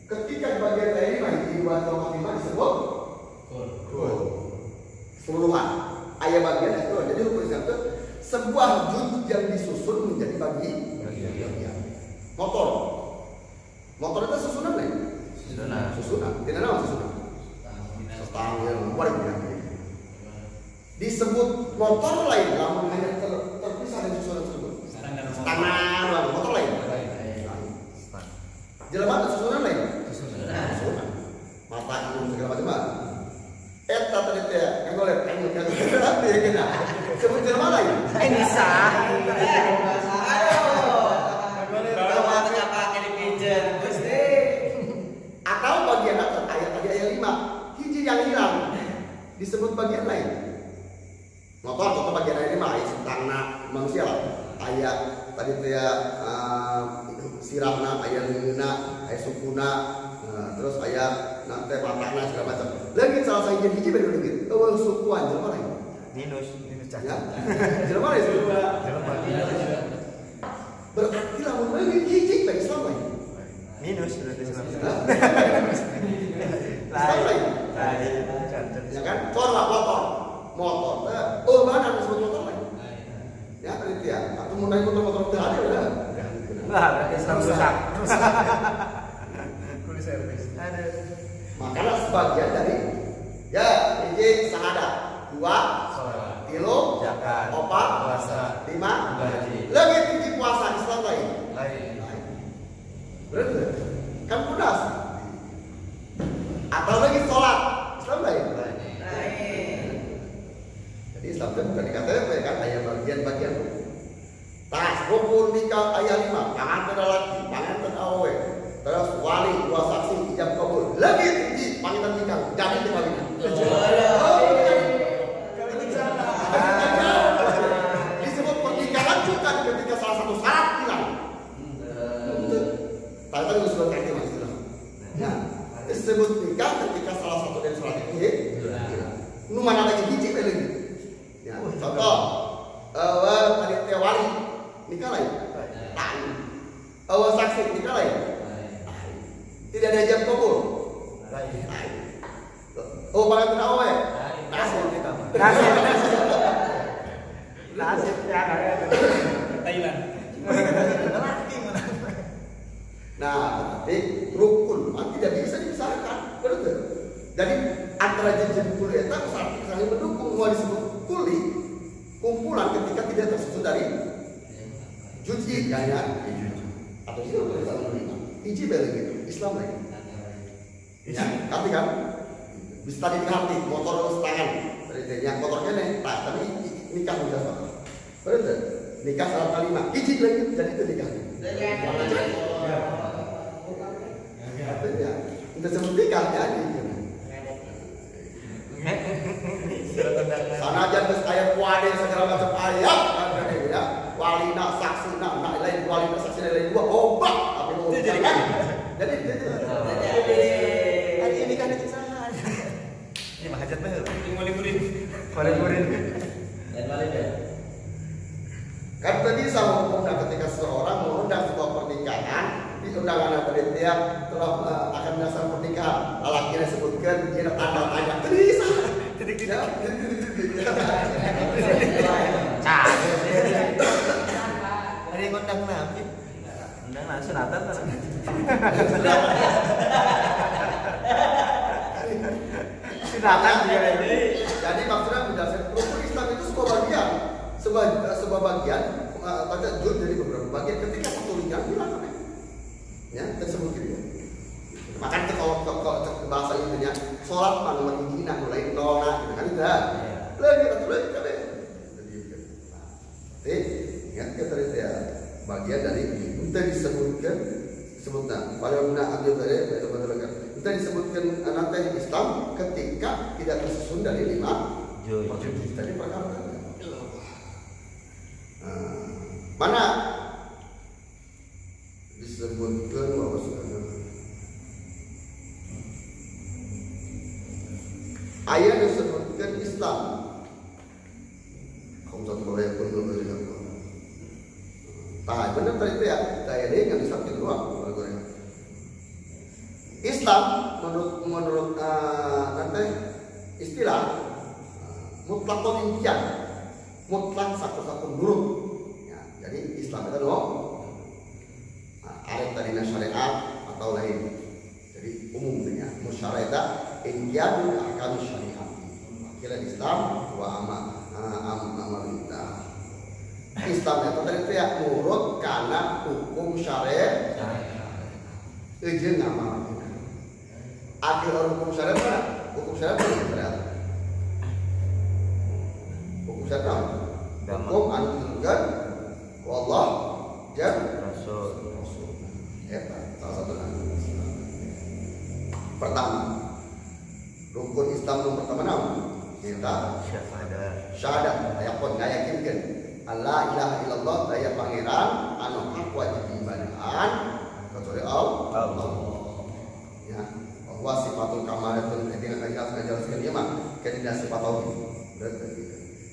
Ketika bagian lain di 2 di 5 disebut kul keseluruhan ayat bagian itu. Jadi rukun Islam itu sebuah juz yang disusun menjadi bagian. Motor itu susunan nih. Susunan. Tidak nama susunan. Setang yang luar biasa. Disebut motor lain, namun hanya terpisah dari susunan tersebut. Tangan, motor lain. Jelema ada susunan lain. Susunan. Mata hidung segala macam. Eta tadi teh yang golek pengen kan dia kena. Sebut jelema lain. Ini sah. Atau bagian atas ayat tadi ayat 5 hiji yang hilang disebut bagian lain. Contoh bagian ayat 5 ayat setangna manusia lah. Ayat tadi itu ya sirahna ayat linguna ayat sukuna terus ayat nanti patahna segala macam. Lagi salah satu hiji baru lagi. Sukuan jelema lain. Minus Ya. Jelema lain. Berarti lamun lagi hiji baik Islam lain. minus berarti Islam. Lain. Ya kan? Motor. Mana disebut motor lain? Ya, berarti ya. Atau mau naik motor itu ada udah. Wah, berarti Islam rusak. Kulit servis. Ada. Makanya sebagian dari ya hiji syahadat, 2 Salat. 3 Zakat. 4 Puasa. 5 Haji. lagi hiji puasa Islam lain. Islam itu bukan di KTP kan, ayat bagian-bagian rukun. Tas rukun nikah ayat 5, panganten laki, panganten awe, terus wali, dua saksi, ijab kabul, lebih tinggi panganten nikah, jadi kawinan. Disebut pernikahan bukan ketika salah satu syarat hilang. Tadi disebut kaki masalah. Ya, disebut nikah ketika salah satu dari syarat itu hilang. Nu mana lagi hiji lagi. Ya, contoh, panitia wali nikah lain. Lain. Saksi nikah lain. Tidak ada ijab kabul. Lain. Panganten awe. Nasib ya kayak Thailand. Nah, tapi rukun tidak bisa dipisahkan, betul. Jadi antara jenjang kuliah itu saling mendukung. Mau disebut kuli kumpulan ketika tidak tersusun dari juji kaya atau siapa yang menerima iji beli gitu Islam lagi. Ya, tapi kan bisa tadi di hati motor tangan yang motornya nih, tapi nikah udah betul. Nikah salah kalimat iji lagi jadi itu nikahnya. Artinya untuk sebut nikah jadi. Sanajan geus aya kuade segala macam ayat ya. Walina saksina nak lain walina saksina lain dua obat tapi jadi kan. Jadi hari ini kan ada salah. Ini mah hajat bae. Mulai murid. Dan balik ya. Kan tadi sama hukumnya ketika seseorang mengundang sebuah pernikahan di undangan panitia telah akan melaksanakan pernikahan, lalakinya sebutkan dia tanda tanya terisa. Ya. Ada yang ngundang nabi. Undang lah sunatan kan. Sunatan juga ini. Jadi maksudnya berdasarkan rukun Islam itu sebuah bagian pada juz dari beberapa bagian ketika satu lingkar hilang kan. Ya, tersebut gitu. Makanya kalau bahasa intinya sholat nomor hiji nah mulai nolak kan tidak. Lagi kan. Jadi ingat kita ya bagian dari itu disebutkan paling ambil dari kita disebutkan nanti Islam ketika tidak tersusun dari 5 juz tadi perkara. Mana disebutkan bahwa ayat disebutkan Islam kaum satu boleh pun dari apa benar tadi itu ya daya dia yang disamping doang Islam menurut nanti istilah mutlakul imtian mutlak satu-satu nurut ya, jadi Islam itu loh ayat tadi syariat atau lain jadi umumnya musyarakat injil ahkam syariat kira Islam wa amalita Islam itu tadi ya nurut karena hukum syariat izin ngamal akhir hukum syariat mana hukum syariat hukum syariat hukum anu ditentukan wallah dan rasul salah satu pertama rukun Islam yang pertama nama kita syahadat ayat pun nggak yakinkan Allah ilaha illallah daya pangeran anu hak wajib ibadahan kecuali Allah ya bahwa sifatul kamalatun dengan ngajelaskeun ieu mah kana sifat tauhid berarti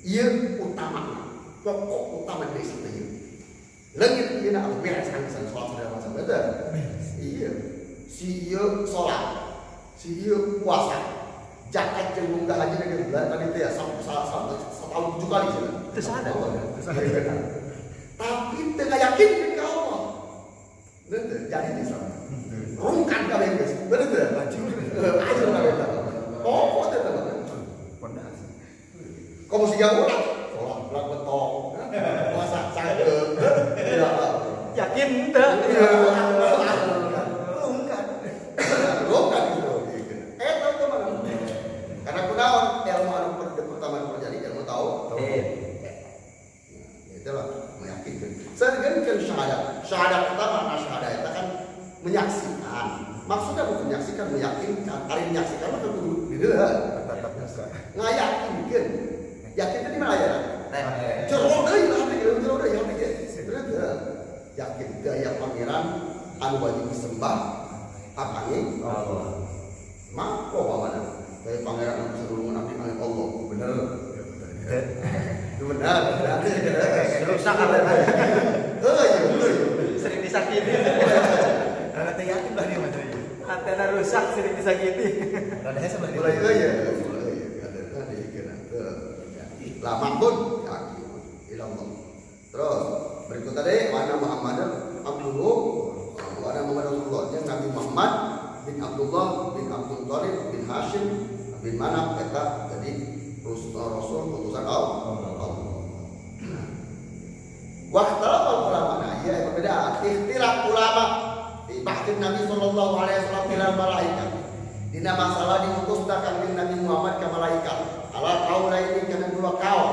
ieu utama pokok utama dari Islam ieu leungit ieu na beres kan salat segala macam betul iya si ieu salat si ieu puasa zakat jeung munggah haji dari bulan tadi teh setahun 7 kali sih. Teu sadar. Tapi teu yakin ke Allah. Bener jadi di sana. Rungkan ka geus. Bener teu? Aja lah. Oh, teu teu. Pondasi. Kamu siga ulah. Salat ulah betok. Puasa saged. Ya. Yakin teu? Rungkan gitu. Tahu ke mana? Karena kunaon ilmu anu pertama terjadi ilmu tahu Syahadat pertama, nah syahadat itu kan menyaksikan. Maksudnya bukan menyaksikan, meyakinkan. Hari menyaksikan mah kudu dideuleuh. Ngayakinkeun. Yakin di mana ya? Jero deui lah, jero deui hati ge. Yakin daya pangeran anu wajib disembah apa nih? Allah. Mako pamana. Daya pangeran anu sadurungan abdi ka Allah. Bener. Itu benar. Rusak ada. Sering disakiti. Karena teh yakin lah dia mah teh. Antena rusak sering disakiti. Radanya sebelah dia. Mulai lama pun yakin ilang. Terus berikut tadi mana Muhammad Abdullah, mana Muhammad Rasulullah yang Nabi Muhammad bin Abdullah bin Abdul Thalib bin Hashim bin Manaf eta jadi Rasul utusan Allah. Waktu ulama ya berbeda. Ikhtilaf ulama di bahkan Nabi sallallahu alaihi wasallam bilang malaikat. Dina masalah diutusna kanjeng Nabi Muhammad ke malaikat. Ala kaula ini kana dua kaum.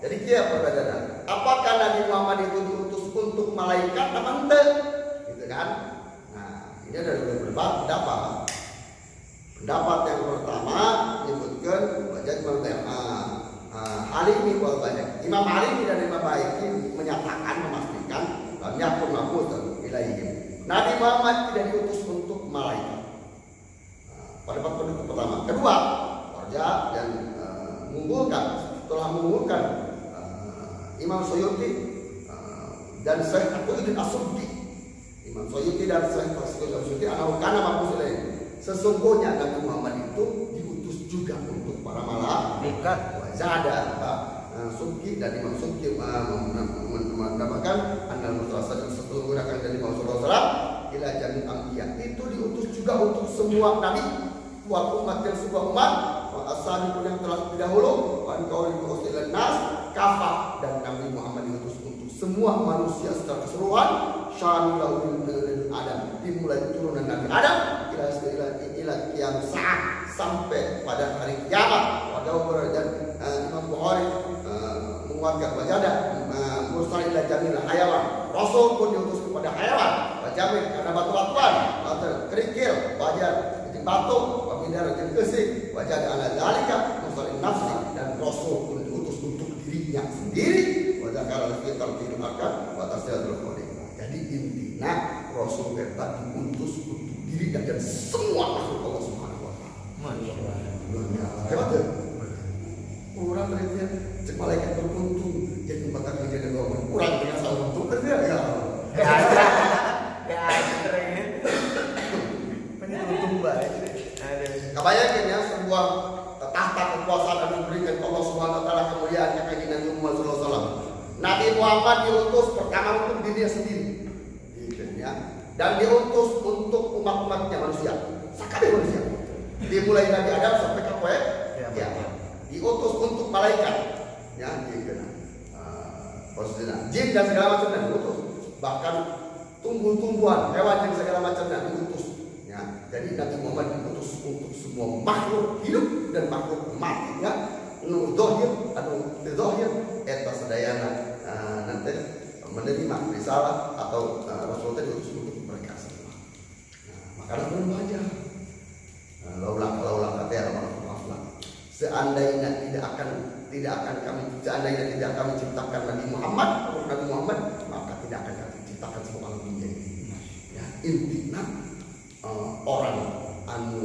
Jadi kia perbedaan. Apakah Nabi Muhammad itu diutus untuk malaikat atau ente? Gitu kan? Nah, ini ada dua pendapat. Pendapat yang pertama menyebutkan wajah Halimi wal banyak. Imam Halimi dan Imam Baiki menyatakan memastikan lam yakun mab'utsan ilaihim. Nabi Muhammad tidak diutus untuk malaikat. Pendapat pertama. Kedua, Warja dan telah mengunggulkan Imam Suyuti dan Syekh Aqidin As-Subki. Imam Suyuti dan Syekh Aqidin As-Subki karena maksud lain. Sesungguhnya Nabi Muhammad itu diutus juga untuk para malaikat. Wazada Subki dan Imam Subki mendapatkan andal mutlasa sesungguhnya akan dari Rasulullah ila jamil anbiya. Itu diutus juga untuk semua nabi, buat umat dan sebuah umat. Asal yang telah terdahulu, wan kauli mu'usilan nas kafah, dan Nabi Muhammad diutus untuk semua manusia secara keseluruhan. Syamilahu min Adam, dimulai turunan Nabi Adam ila qiyam saat sampai pada hari kiamat. Dan Imam Bukhari menguatkan wajada mursal ila jamil hayawan. Rasul pun diutus kepada hayawan. Wajamin karena batu-batuan, kerikil, wajar batu, pembina dan kesik, wajah ala zalika musalin nafsi, dan Rasul pun diutus untuk dirinya sendiri. Wajah kalau kita tidak akan batasnya terlalu. Jadi intinya Rasul kita diutus untuk diri dan semua makhluk Allah Subhanahu Wa Taala. Hebat ya? Orang terlihat cek malaikat beruntung jadi mengatakan jadi orang kurang dengan salah untung kan dia ya. Kebayangkan ya sebuah tahta kekuasaan yang diberikan Allah Subhanahu Wa Taala kemuliaan yang kayak Nabi Muhammad SAW. Nabi Muhammad diutus pertama untuk dirinya sendiri, ya, dan diutus untuk umat-umatnya manusia, sekali manusia. Dimulai Nabi Adam sampai ke ya, diutus untuk malaikat, ya, jin dan segala macamnya diutus, bahkan tumbuh-tumbuhan, hewan dan segala macamnya diutus. Jadi Nabi Muhammad diutus untuk semua makhluk hidup dan makhluk mati, ya. Nu dohir, anu dohir, eta sedayana nanti menerima risalah atau Rasul itu diutus untuk mereka semua. Maka pun baca. Laulah kata Allah. Seandainya tidak kami ciptakan Nabi Muhammad, maka tidak akan kami ciptakan semua alam dunia ini. Ya, intinya orang anu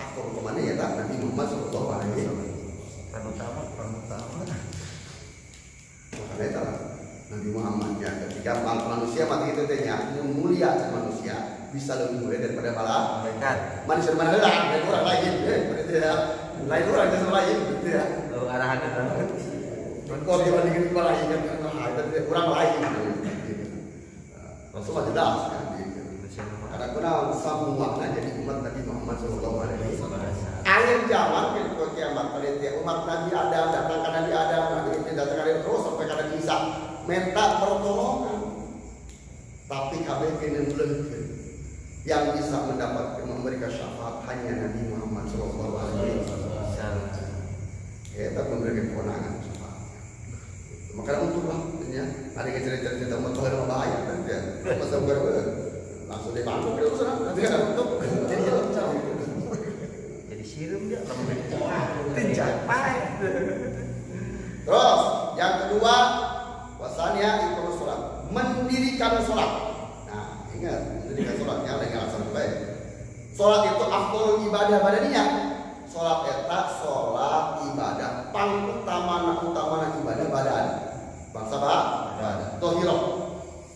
akur kemana ya tak Nabi Muhammad sallallahu alaihi wasallam. Peran utama. Makanya tak Nabi Muhammad ya ketika manusia mati itu tehnya mulia manusia bisa lebih mulia daripada malaikat. Manusia mana lain orang lain, berarti ya lain orang yang lain, berarti ya. Arahan itu. Kalau dibandingin malaikat kan orang lain. Semua jelas kan. Karena kenal semua jadi umat Nabi Muhammad SAW. Akhir zaman ke kiamat nanti umat Nabi Adam datang ke Nabi Adam, Nabi itu datang ke terus sampai ke Nabi Isa minta pertolongan. Tapi kabeh kene mleungkeun. Yang bisa mendapat memberikan syafaat hanya Nabi Muhammad SAW. Kita memberikan kewenangan syafaat. Maka untuklah ya ada cerita-cerita mutahhir bahaya kan ya. Capai. Terus yang kedua, wasanya itu sholat, mendirikan sholat. Nah, ingat mendirikan sholatnya lagi alasan baik. Sholat itu afdal ibadah badaniyah. Sholat eta sholat ibadah pangutama ibadah badan. Bangsa badan. Tohiroh.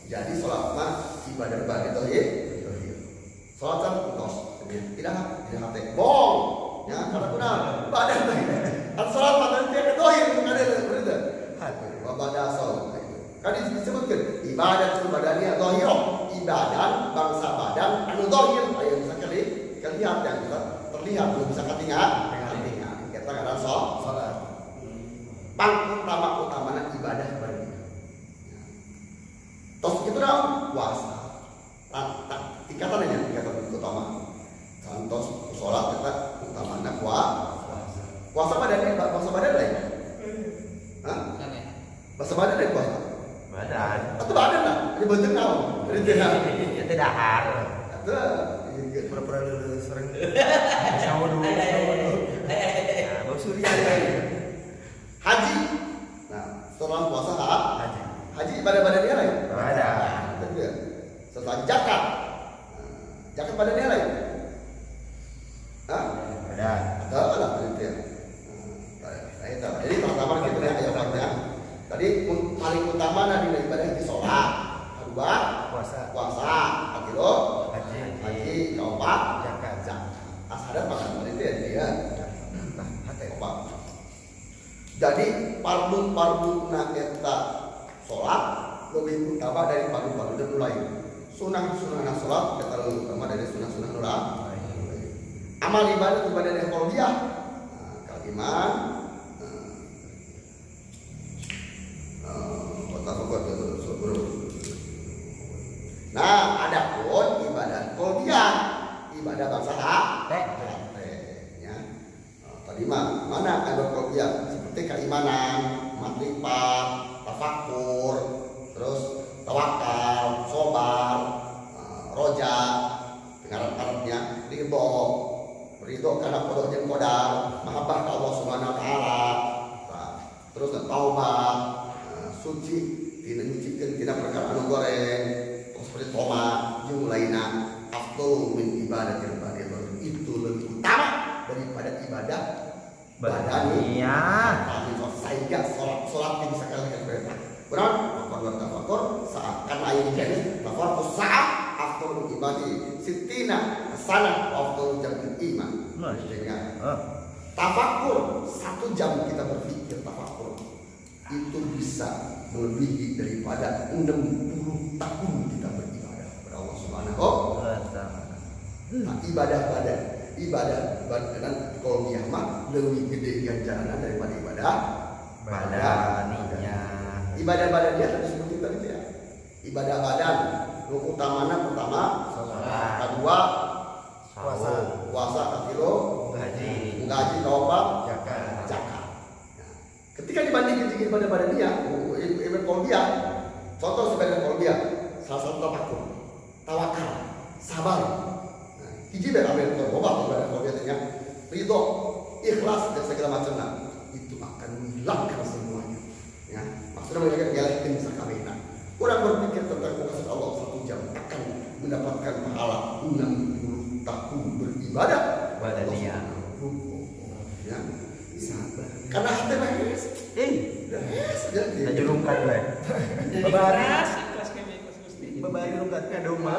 Jadi sholat mah ibadah badan tohir. Sholat kan utos. Tidak hati. Bohong. Ya, karena benar badan tadi. Kan sholat badan dia tohir bukan ada berita. Ibadah sholat. Kan disebutkan ibadah itu badannya tohiroh. Ibadah bangsa badan anu tohir. Ayo bisa lihat yang kita terlihat belum bisa ketinggalan. Kita nggak ada sholat. Utama ibadah badan. Terus itu dong puasa. Tingkatan utama. Contoh sholat kita utamanya puasa. Puasa badan lain. Hah? Puasa badan lain puasa. Badan. Atau badan lah. Ini bentuk kau. Ini tidak harus. Pura-pura lu sering. Sawo dulu. Nah, Bang Surya. Haji. Nah, setelah puasa haji ibadah dia lain. Ada. Setelah zakat. Zakat badannya lain. Hah? Ada. Ada lah itu ya. Jadi pertama kita lihat ayatnya. Tadi paling utama dari ibadah itu sholat. Kedua puasa. Ketiga haji. Keempat zakat. Asal makan itu ya dia. Keempat. Jadi pardu kita sholat lebih utama dari pardu dan lain. Sunnah sholat kita lebih utama dari sunnah lain. Amal ibadah yang qalbiyah. Kalimat Nah, ada pun ibadah qalbiyah, ibadah bangsa ya. Tadi mana ada qalbiyah seperti keimanan, makrifat, tafakur, terus tawakal, sobar, roja, pengarap-arapnya, ridho karena kodok jeung qadar, mahabbah ka Allah Subhanahu wa taala. Terus taubat, suci tina nyucikeun tina perkara anu goreng, terus seperti tomat jeung lainna. Afdal min ibadatil badan. Itu lebih utama daripada ibadah badaniyah. Sehingga sholat bisa kalian berita. Benar? Tafakur saat karena ayat ini tafakur saat afdal ibadi sitina sana afdal jamil iman. Tafakur 1 jam kita berpikir tafakur itu bisa melebihi daripada 60 tahun kita beribadah kepada Allah Subhanahu wa taala. Ibadah badan qalbiyah mah lebih gede ganjaranna daripada ibadah badaniyah. Ibadah badan dia tadi seperti tadi ya. Ibadah badan pertama sholat, kedua puasa, ketiga haji, keempat zakat. Ketika dibandingkan dengan ibadah badan dia, ibadah qalbiyah, contoh ibadah qalbiyah, salah satu tawakal, sabar. Hiji ambil obat ibadah qalbiyah ridho, ikhlas dan segala macamnya itu akan menghilangkan semuanya. Ya, maksudnya mereka menyalahkan sakabehna. Orang berpikir tentang kasih Allah 1 jam akan mendapatkan pahala 60 tahun beribadah badaniyah. Ya, sabar. Karena hati bahas. Kita jurungkan lah. Babaris. Babari rungkatnya doma.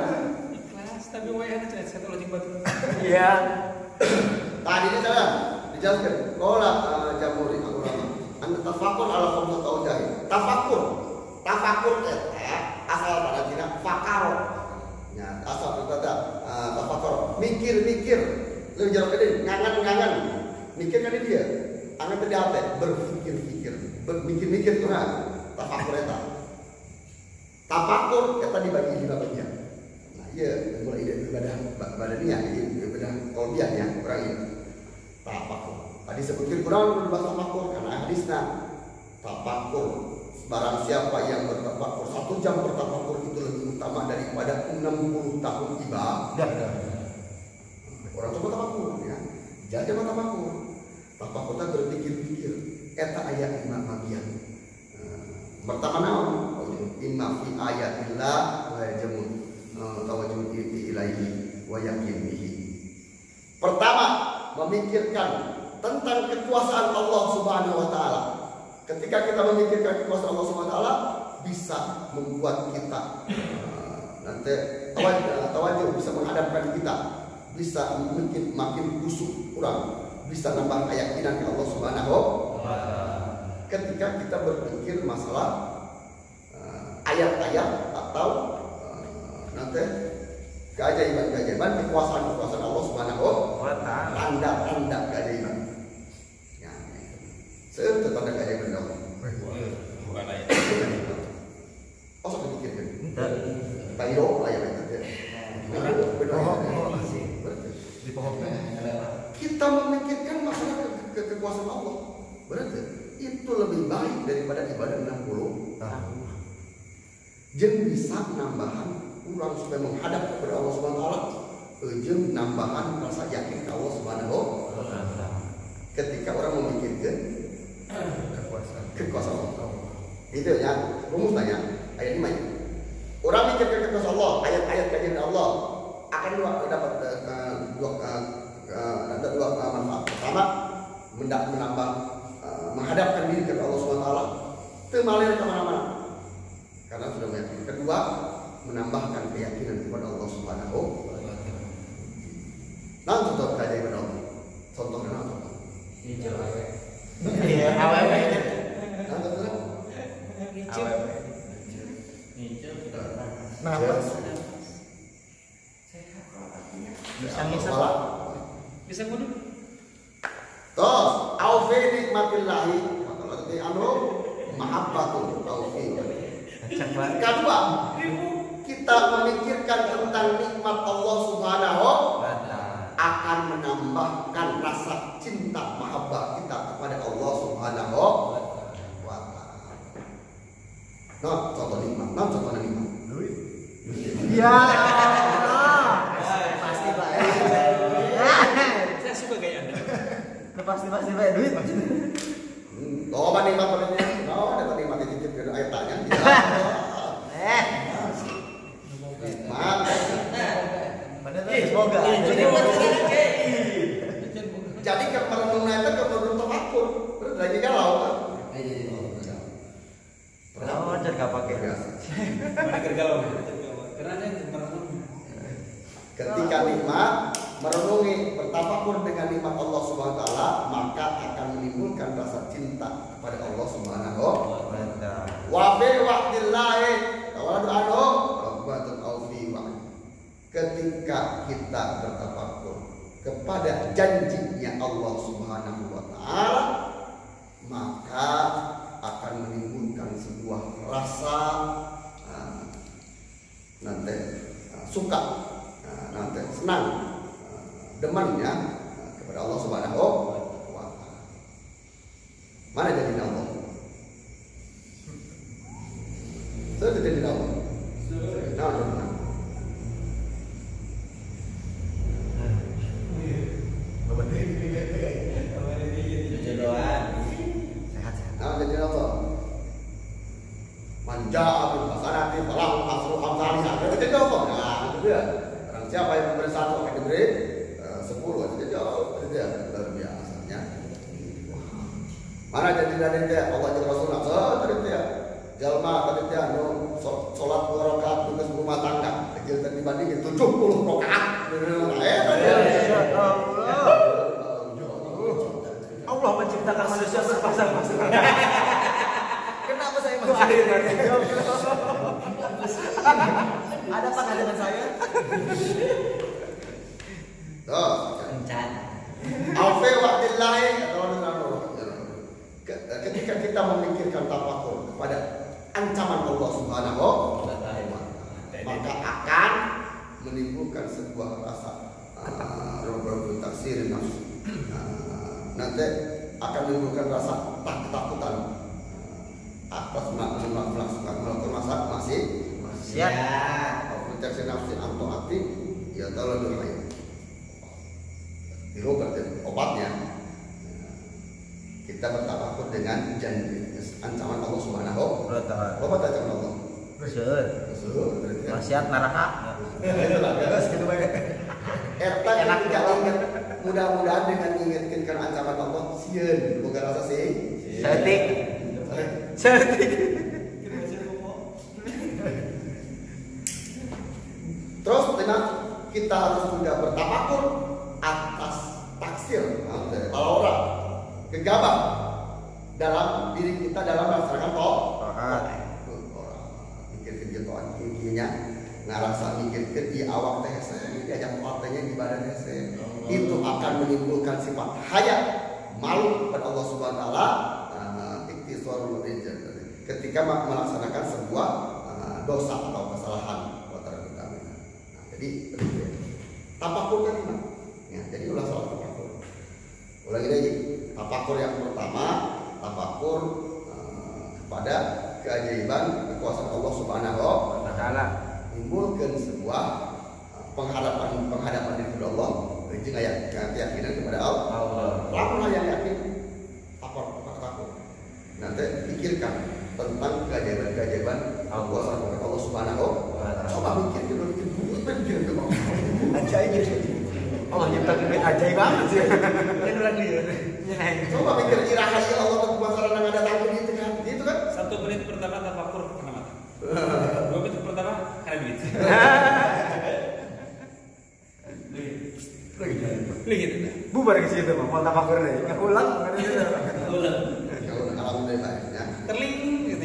Ikhlas, tapi wae ada cerita logik batu. Iya. Tadi ini saya dijelaskan. Qala jamhuri ulama. Anda tafakur ala khamsat awjah. Tafakur asal pada dina fakar. Ya, asal kata tafakur mikir. Lebih jauh gede ngangan. Mikir kan dia. Angan tadi hati berpikir kurang. Tafakur eta. Tafakur eta dibagi 5 bagian. Nah, iya mulai dari ibadah badaniyah, ibadah qalbiyah ya, kurang ini. Tafakur. Tadi sebutkan kurang berbahasa tafakur karena hadisnya tafakur. Barang siapa yang bertafakur 1 jam bertafakur itu lebih utama daripada 60 tahun ibadah. Orang coba tafakur ya. Jadi tafakur. Tafakur itu eta ayat 5 bagian. Pertama naon? Inna fi ayatillah wa yajamun tawajjuh ilaihi wa yakin bihi. Pertama, memikirkan tentang kekuasaan Allah Subhanahu wa taala. Ketika kita memikirkan kekuasaan Allah Subhanahu wa taala, bisa membuat kita nanti tawajjuh, bisa menghadapkan kita, bisa makin khusyuk kurang, bisa nambah keyakinan ke Allah Subhanahu wa taala. Ketika kita berpikir masalah ayat-ayat atau nanti keajaiban-keajaiban kekuasaan Allah Subhanahu wa taala, tanda-tanda keajaiban. Ya, itu tanda keajaiban Allah. Bukan ayat. Oh, sok dipikirkan. Tayo ayat itu. Di pohon. Kita memikirkan masalah kekuasaan Allah. Berarti itu lebih baik daripada ibadah 60 tahun. Jeung bisa nambahan urang supaya menghadap kepada Allah Subhanahu wa taala, jeung nambahan rasa yakin ke Allah Subhanahu wa taala. Ketika orang memikirkan kekuasaan Allah. Itu ya, rumusnya ayat 5 ya. Orang mikirkan kekuasaan Allah, ayat-ayat kajian Allah akan dapat dua manfaat. Pertama, menambah menghadapkan diri kepada Allah Subhanahu wa taala, teu maler ke mana-mana. Karena sudah meyakini. Kedua, menambahkan keyakinan kepada Allah Subhanahu wa taala. Nah, contoh keajaiban Allah. Contohnya apa? Hijau awe. Iya, awewe. Nah, contohnya Awewe. Hijau. Nah, bisa ngisep Pak. Bisa mundur. tos, aufi nikmatillahi. Berarti anu mahabbatul aufi. Kedua, kita memikirkan tentang nikmat Allah Subhanahu wa taala akan menambahkan rasa cinta mahabbah kita kepada Allah Subhanahu wa taala. Nah, contoh nikmat, duit. Iya. Pasti Pak. Saya suka gaya Anda. Pasti Pak duit. Coba nikmat padanya. Ada nikmat dititip ke ayat tanya. Nikmat. Semoga. Jadi keperenungan itu keperenungan tafakur. Terus lagi galau kan? Oh, jadi gak pakai gas. Mana gergalau? Karena ada yang merenung. Ketika nikmat merenungi bertafakur dengan nikmat Allah Subhanahu wa taala, maka akan menimbulkan rasa cinta kepada Allah Subhanahu wa taala. Wa bi waqtillahi tawadu anhu rabbatul aufi wa. Ketika kita bertafakur kepada janjinya Allah Subhanahu wa taala, maka akan menimbulkan sebuah rasa nanti suka, nanti senang, demannya kepada Allah Subhanahu wa taala. Mana janji Allah? Sudah janji Allah. Nah, jadi apa? Manja'a bil hasanati falahu asru amsalihha. Jadi apa? Nah, itu dia. Barang siapa yang memberi satu akan diberi 10. Jadi dia luar biasanya. Mana jadi dari dia Allah jeung Rasulullah. Tadi dia jalma tadi dia anu salat 2 rakaat tugas rumah tangga. Kecil tadi dibandingin 70 rakaat. Allah menciptakan manusia berpasang-pasang. Kenapa saya masih ada pada dengan saya? Tuh, Encan. Alfi waqtillahi ketika kita memikirkan tafakur kepada ancaman Allah Subhanahu wa taala, maka akan menimbulkan sebuah rasa taksir nafsu. Nanti akan menimbulkan rasa ketakutan atas melakukan masing Ya. proteksi nafsi anto hati ya kalau doain itu berarti obatnya kita kita bertafakur dengan janji ancaman Allah Subhanahu wa ta'ala. Apa ancaman Allah? Besul. Wasiat neraka. Itulah guys, gitu bae. Eta enak ingat mudah-mudahan dengan mengingatkan karena ancaman Allah sieun boga rasa sih. Setik. Terus dengan kita harus juga bertafakur atas taksir kalau orang gegabah dalam diri kita dalam melaksanakan taat. Mikir kerja taat intinya ngarasa mikir kerja awak teh diajak partainya di badan teh itu akan menimbulkan sifat haya malu kepada Allah Subhanahu wa taala ketika melaksanakan sebuah dosa atau kesalahan. Jadi tafakur kan ya, jadi ulah soal tafakur. Ulangi lagi, tafakur yang pertama, tafakur kepada keajaiban kekuasaan Allah Subhanahu wa taala, timbulkan sebuah penghadapan diri kepada Allah, jeung aya keyakinan kepada Allah. Lamun yang yakin tafakur. Nanti pikirkan tentang keajaiban kekuasaan Allah Subhanahu wa taala. Coba mikir dulu. Ajaib. Allah nyiptakeun ajaib banget sih. Kan urang lieur. Coba mikir iraha Allah teu kumaha nang ada tanggung itu kan. Gitu kan? 1 menit pertama tafakur kena mata. 2 menit pertama kena duit. Ligit. Bubar ke situ mah, mau tafakur deh. Ulang kan itu. Ulang. Kalau alhamdulillah ya. Terling gitu.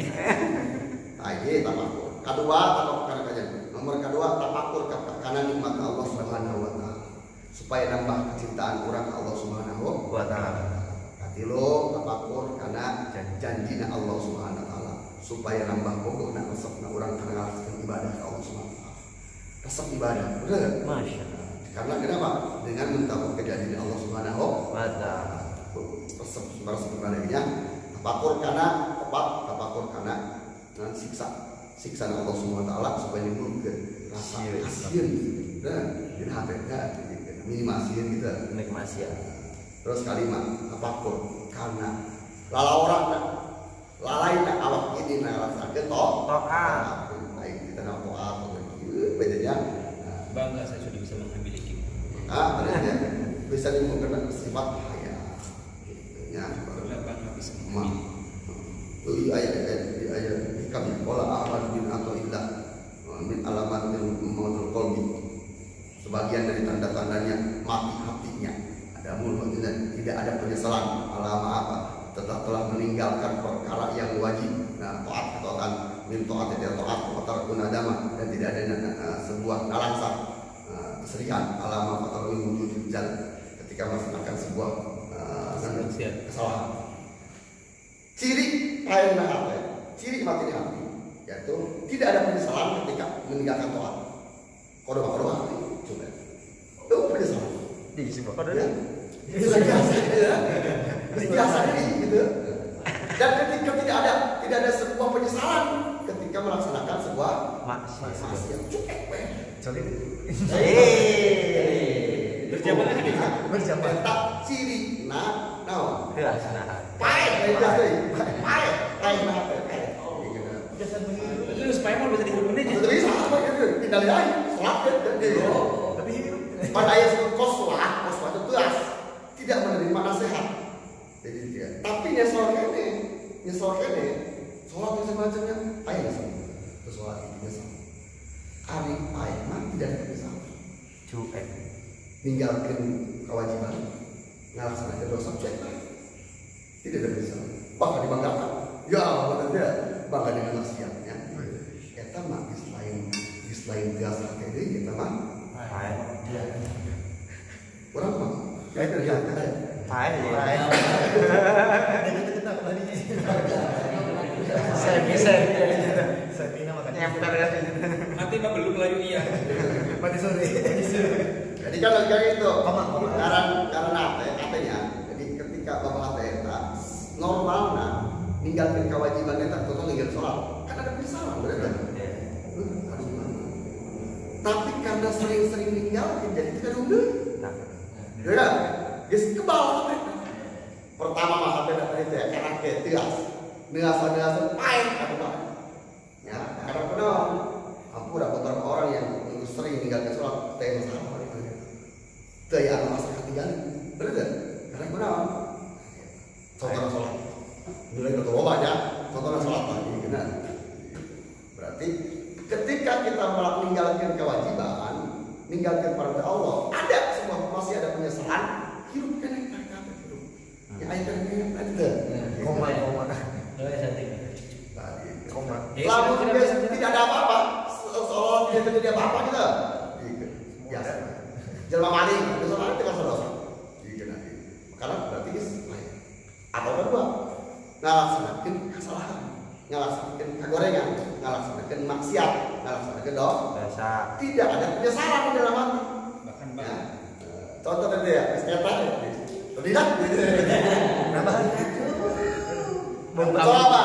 Aje tafakur. Kedua, tafakur kana kajian. Nomor kedua, tafakur karena nikmat Allah Subhanahu wa taala. Supaya nambah kecintaan orang Allah Subhanahu wa taala. Katilu tafakur karena janjina Allah Subhanahu wa taala supaya nambah pokokna resepna urang kana ngalaksanakeun ibadah ka Allah Subhanahu wa taala. Resep ibadah, bener? Masyaallah. Karena kenapa? Dengan mentakwur kejadian Allah Subhanahu wa taala. Resep ibadahnya tafakur karena tepat, tafakur karena siksa Allah Subhanahu wa taala supaya nimbulkeun rasa kasihan dan dina hate minimal sieun gitu nikmasian. Terus kalimat tafakur karena lalaina awak ini ngalaksanakeun taat. Baik kita taat bedanya bangga saya sudah bisa mengambil hikmah. Ternyata bisa nimbulkeun sifat haya. Ya, bangga bisa ayat kami pola ahmad bin atau illah min alamat mautul qalbi. Sebagian dari tanda-tandanya mati hatinya. Ada mulut tidak ada penyesalan alama apa telah meninggalkan perkara yang wajib. Nah, taat ketaatan min taat tidak taat watarkun adama dan tidak ada sebuah nalangsa kesedihan alama fatarun wujud jalan ketika melaksanakan sebuah kesalahan. Ciri lain hati, ciri mati hati, yaitu tidak ada penyesalan ketika meninggalkan taat. Kode hati, coba. Itu penyesalan. Di sebuah kode. Itu biasa ini, gitu. Dan ketika tidak ada sebuah penyesalan ketika melaksanakan sebuah maksiat. Cukup. Berjamaah. Tak ciri naon. Pae. Itu supaya mau bisa dihubungi aja. Tapi sama gitu. Tidak lain. Sholat tapi pada ayat koswah itu tegas tidak menerima nasihat. Jadi dia. Tapi nyesel kene. Sholat itu semacamnya. Ayo nyesel. Sholat itu nyesel. Ari pae mah tidak nyesel. Cuek. Ninggalkan kewajiban. Ngalaksanakan dosa cuek. Tidak ada bisa, bahkan dibanggakan. Ya, benar tidak? Bangga dengan maksiatnya. Kita mah selain biasa kayak ini, kita mah. Orang mah. Kayak terjadi. Saya makanya nyamper ya. Mati mah belum layu iya. Mati sore. Jadi kalau kayak itu, karena katanya, jadi ketika bapak eta normalna ninggalkeun kewajiban eta total ninggal sholat, kan ada penyesalan berarti. Aduh gimana? Tapi karena sering-sering ninggalkeun jadi tidak deui. Ya, geus kebal hati. Pertama mah hati ke tias neasa pain atau apa ya karena kunaon ampun ada beberapa orang yang sering meninggalkan sholat teh masalah teh yang masa ketinggalan bener kan karena kunaon contohnya sholat nilai ketua ya contohnya sholat lagi benar berarti ketika kita meninggalkan kewajiban meninggalkan perintah Allah ada semua masih ada penyesalan hidup kan yang kata hidup yang ayat ada koma lalu tidak ada apa-apa seolah tidak terjadi apa-apa kita biasa jelma maling itu sama dengan saudara karena berarti lain atau kedua ngalaksanakan kesalahan ngalaksanakan kegorengan ngalaksanakan maksiat ngalaksanakan dosa tidak ada penyesalan di dalam hati bahkan contoh tadi ya sekarang tidak coba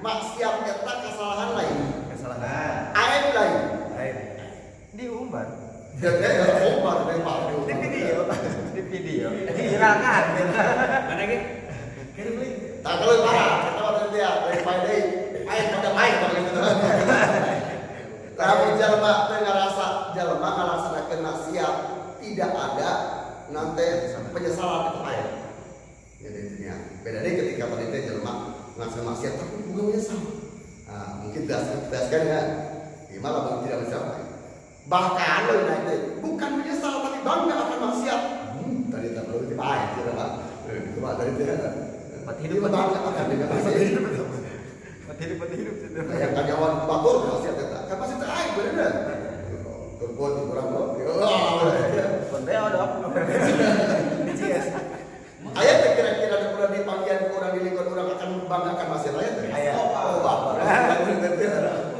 maksiat eta kesalahan lain aib lain diumbar umbar di video diviralkan mana lagi? tak kalau parah kita ada dia daripada aib pada main begitu tapi jalma teu ngarasa jalma ngalaksanakeun maksiat tidak ada nanti penyesalan itu aib jadi intinya beda deh ketika tadi jalma ngelaksanakan maksiat tapi bukan menyesal mungkin daskan ya malah mungkin tidak mencapai bahkan lo nanti bukan menyesal tapi bangga akan maksiat tadi tak perlu dipakai gitu pak cuma tadi itu mati hidup bangga akan dengan maksiat mati hidup itu yang karyawan batur maksiat itu kan pasti terakhir bener berbuat kurang lo bendeo dong ayat kira-kira ada kurang dipanggil kurang di lingkungan orang akan membanggakan maksiat ayat oh bapak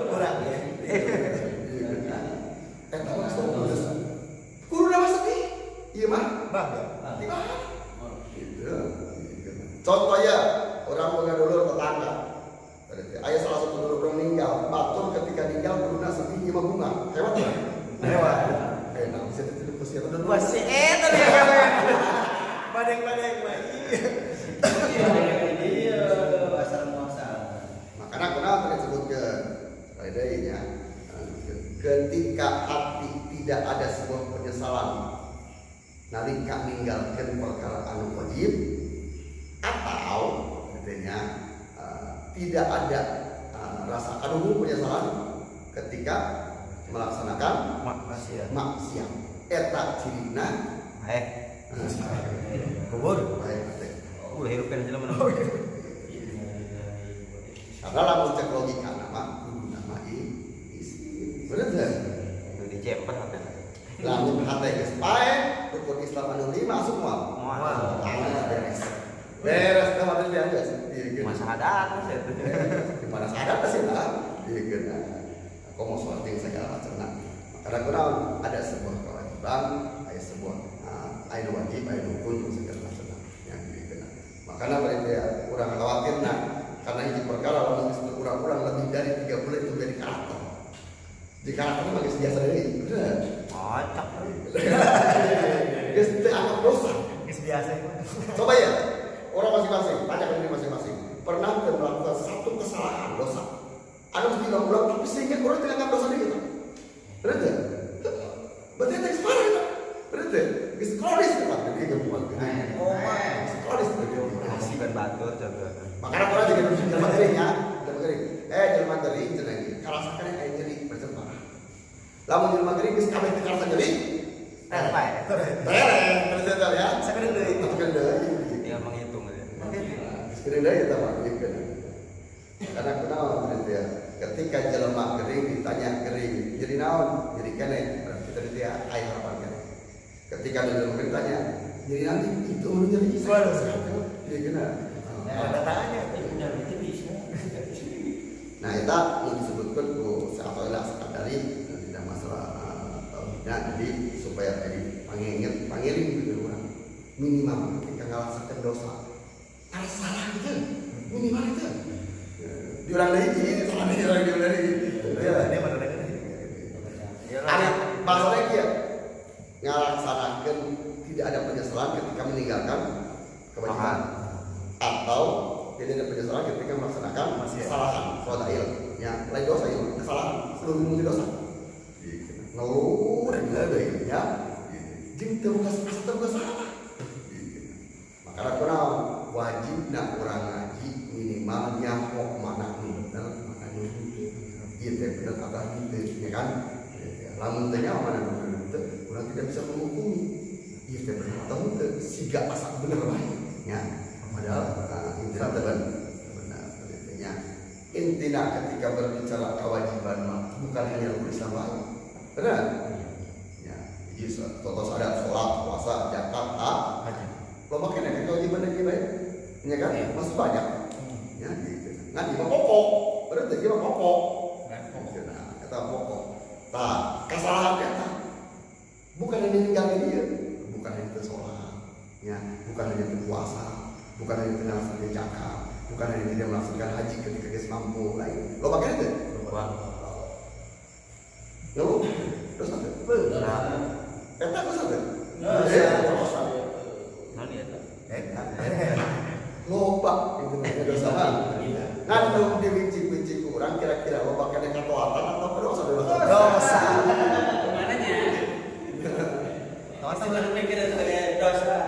kurang ya guru nama sedih iya mah bangga contohnya orang mengadulur tetangga ayah salah satu dulu orang meninggal batur ketika meninggal guru sedih iya mah bunga hebat ya hebat enak bisa diterus ya udah masih tadi badeng-badeng makanya kenapa disebutkan faedahnya ketika hati tidak ada sebuah penyesalan nalika meninggalkan perkara anu wajib atau artinya tidak ada rasa aduh penyesalan ketika melaksanakan maksiat eta cirina kubur ulah hirupkan jelema karena lamun cek logika nama isi bener kan di cepat hati lamun hati geus pae rukun Islam anu 5 semua beres ka mati dia geus masa adat di mana sadar sih lah ieu geuna komo salat segala macam karena kurang ada sebuah kewajiban ada sebuah aya wajib aya rukun segala macam yang digeuna makanya berarti kurang khawatir karena ini perkara lamun kurang-kurang lebih dari 3 bulan itu jadi karakter di karakternya makin biasa dari bener kocak guys itu anggap dosa biasa coba ya orang masing-masing tanya ke diri masing-masing pernah melakukan satu kesalahan dosa ada mesti ulang-ulang tapi sehingga orang tidak anggap dosa itu bener tidak? berarti itu separah itu bener tidak? guys kronis itu pak jadi gimana kronis masih kan batur coba makanya orang juga harus jelma kering ya jelma kering jeneng karasakan yang air nyeri berjemah lamun jelma kering geus kabeh teu karasa nyeri betul ya sakedeung deui sakedeung deui dia menghitung ya sakedeung deui eta mah karena kunaon berarti ya ketika jelma kering ditanya kering jadi naon jadi kene berarti tadi dia aya harapan kene ketika jelma kering ditanya jadi nanti itu nyeri jadi kena ada tanya itu bisa nah itu mau disebutkan ku atau ilah sekadari tidak masalah tauhidnya jadi supaya jadi pangiring gitu orang minimal ketika ngalasakan dosa ada salah gitu minimal itu diulang lagi ini salah nih diulang lagi dia mana lagi ada masalah lagi ya ngalaksanakan tidak ada penyesalan ketika meninggalkan kewajiban atau jadi ada penyesalan ketika melaksanakan kesalahan fadail. Ya, lain dosa ya, kesalahan sebelum multi dosa. Ngeluh dan ada ya. Jeung teu boga salah. Maka ada wajib nak orang ngaji minimal nyamuk mana bener maka itu. Ieu teh bener abah gitu ya kan. Lamun teh nyaho mana bener teh urang tidak bisa menghukumi. Ieu teh bener atau teu siga asak bener wae. Ya. Padahal intina teh benar artinya. Intina ketika berbicara kewajiban mah bukan hanya rukun Islam wae. Benar? Ya. Jadi contoh ada sholat, puasa, zakat, haji. Lo makin kewajiban lagi baik. Ya kan? Masih banyak. Ya gitu. Ngaji mah pokok. Berarti dia mah pokok. Nah, kata pokok. Nah, kesalahan kata bukan hanya ninggalin dia, bukan hanya itu sholat, ya, bukan hanya itu puasa, bukan hanya itu melaksanakan zakat, bukan hanya tidak melaksanakan haji ketika dia mampu lain. Lo pakai itu? Lo dosa tu? Eta dosa tu? Dosa. Nani eta? Loba itu namanya dosa. Nah, kalau dibenci-benci kurang kira-kira loba kena ketaatan atau dosa? Dosa. Mananya? Masa baru mikir sebagai dosa.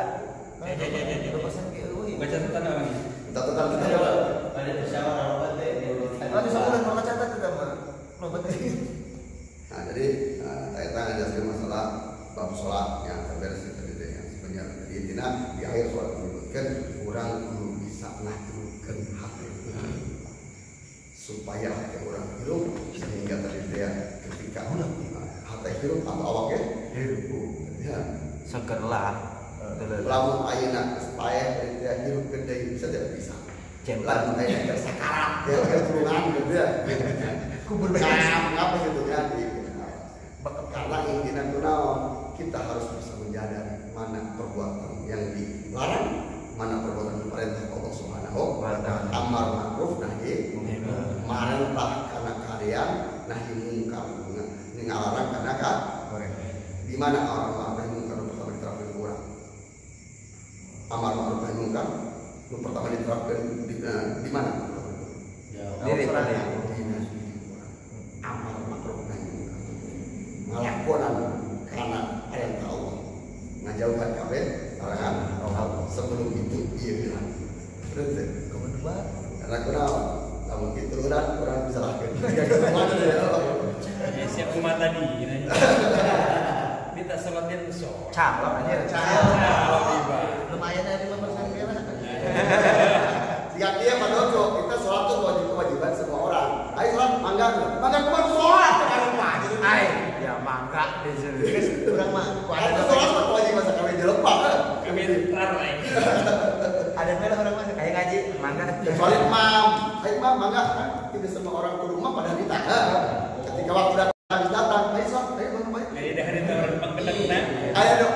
Baca tentang apa nih? Catatan kita. Ada musyawarah obat deh. Nanti sebulan mau catat kita mah. Lobat. Nah, jadi saya ada sekali masalah bab sholat yang terberes tadi yang sebenarnya jadi intinya di akhir sholat menyebutkan orang belum bisa ngaturkan hati supaya hati orang hidup sehingga tadi dia ketika hati hidup atau awaknya hidup ya Segerlah. lamun ayeuna supaya dia hidup gede bisa tidak bisa lamun ayeuna sakarat ya keturunan gitu ya kubur ngapa gitu jadi karena intinya kunaon kita harus bisa menjadari mana perbuatan yang dilarang, mana perbuatan diperintah Allah Subhanahu wa taala. Amar ma'ruf nahi marentah kana karyan nahi mungkar ngalarang kana ka di mana amar ma'ruf nahi mungkar pertama diterapkan kurang. Amar ma'ruf nahi mungkar pertama diterapkan di mana? Diri tadi. Amar ma'ruf nahi ngalakonan karena perintah Allah ngajauhkan kabeh larangan Allah. Sebelum itu dia bilang berarti kemudian karena kenal namun itu orang bisa lahir Ya siap umat tadi minta sholatnya sholat Calok aja. Lumayan dari 5% merah. Siap dia padojo kita sholat itu kewajiban semua orang. Ayo sholat mangga kemana sholat Ai, ya mangga di sini. Kurang mah. ada sholat kewajiban sekali dilepas kami tar Ada merah orang mana? Kayak ngaji, mangga. kecuali imam mangga tidak semua orang ke rumah pada ditanya ketika waktu datang ayo sholat ayo dari hari itu orang pengkenal ayo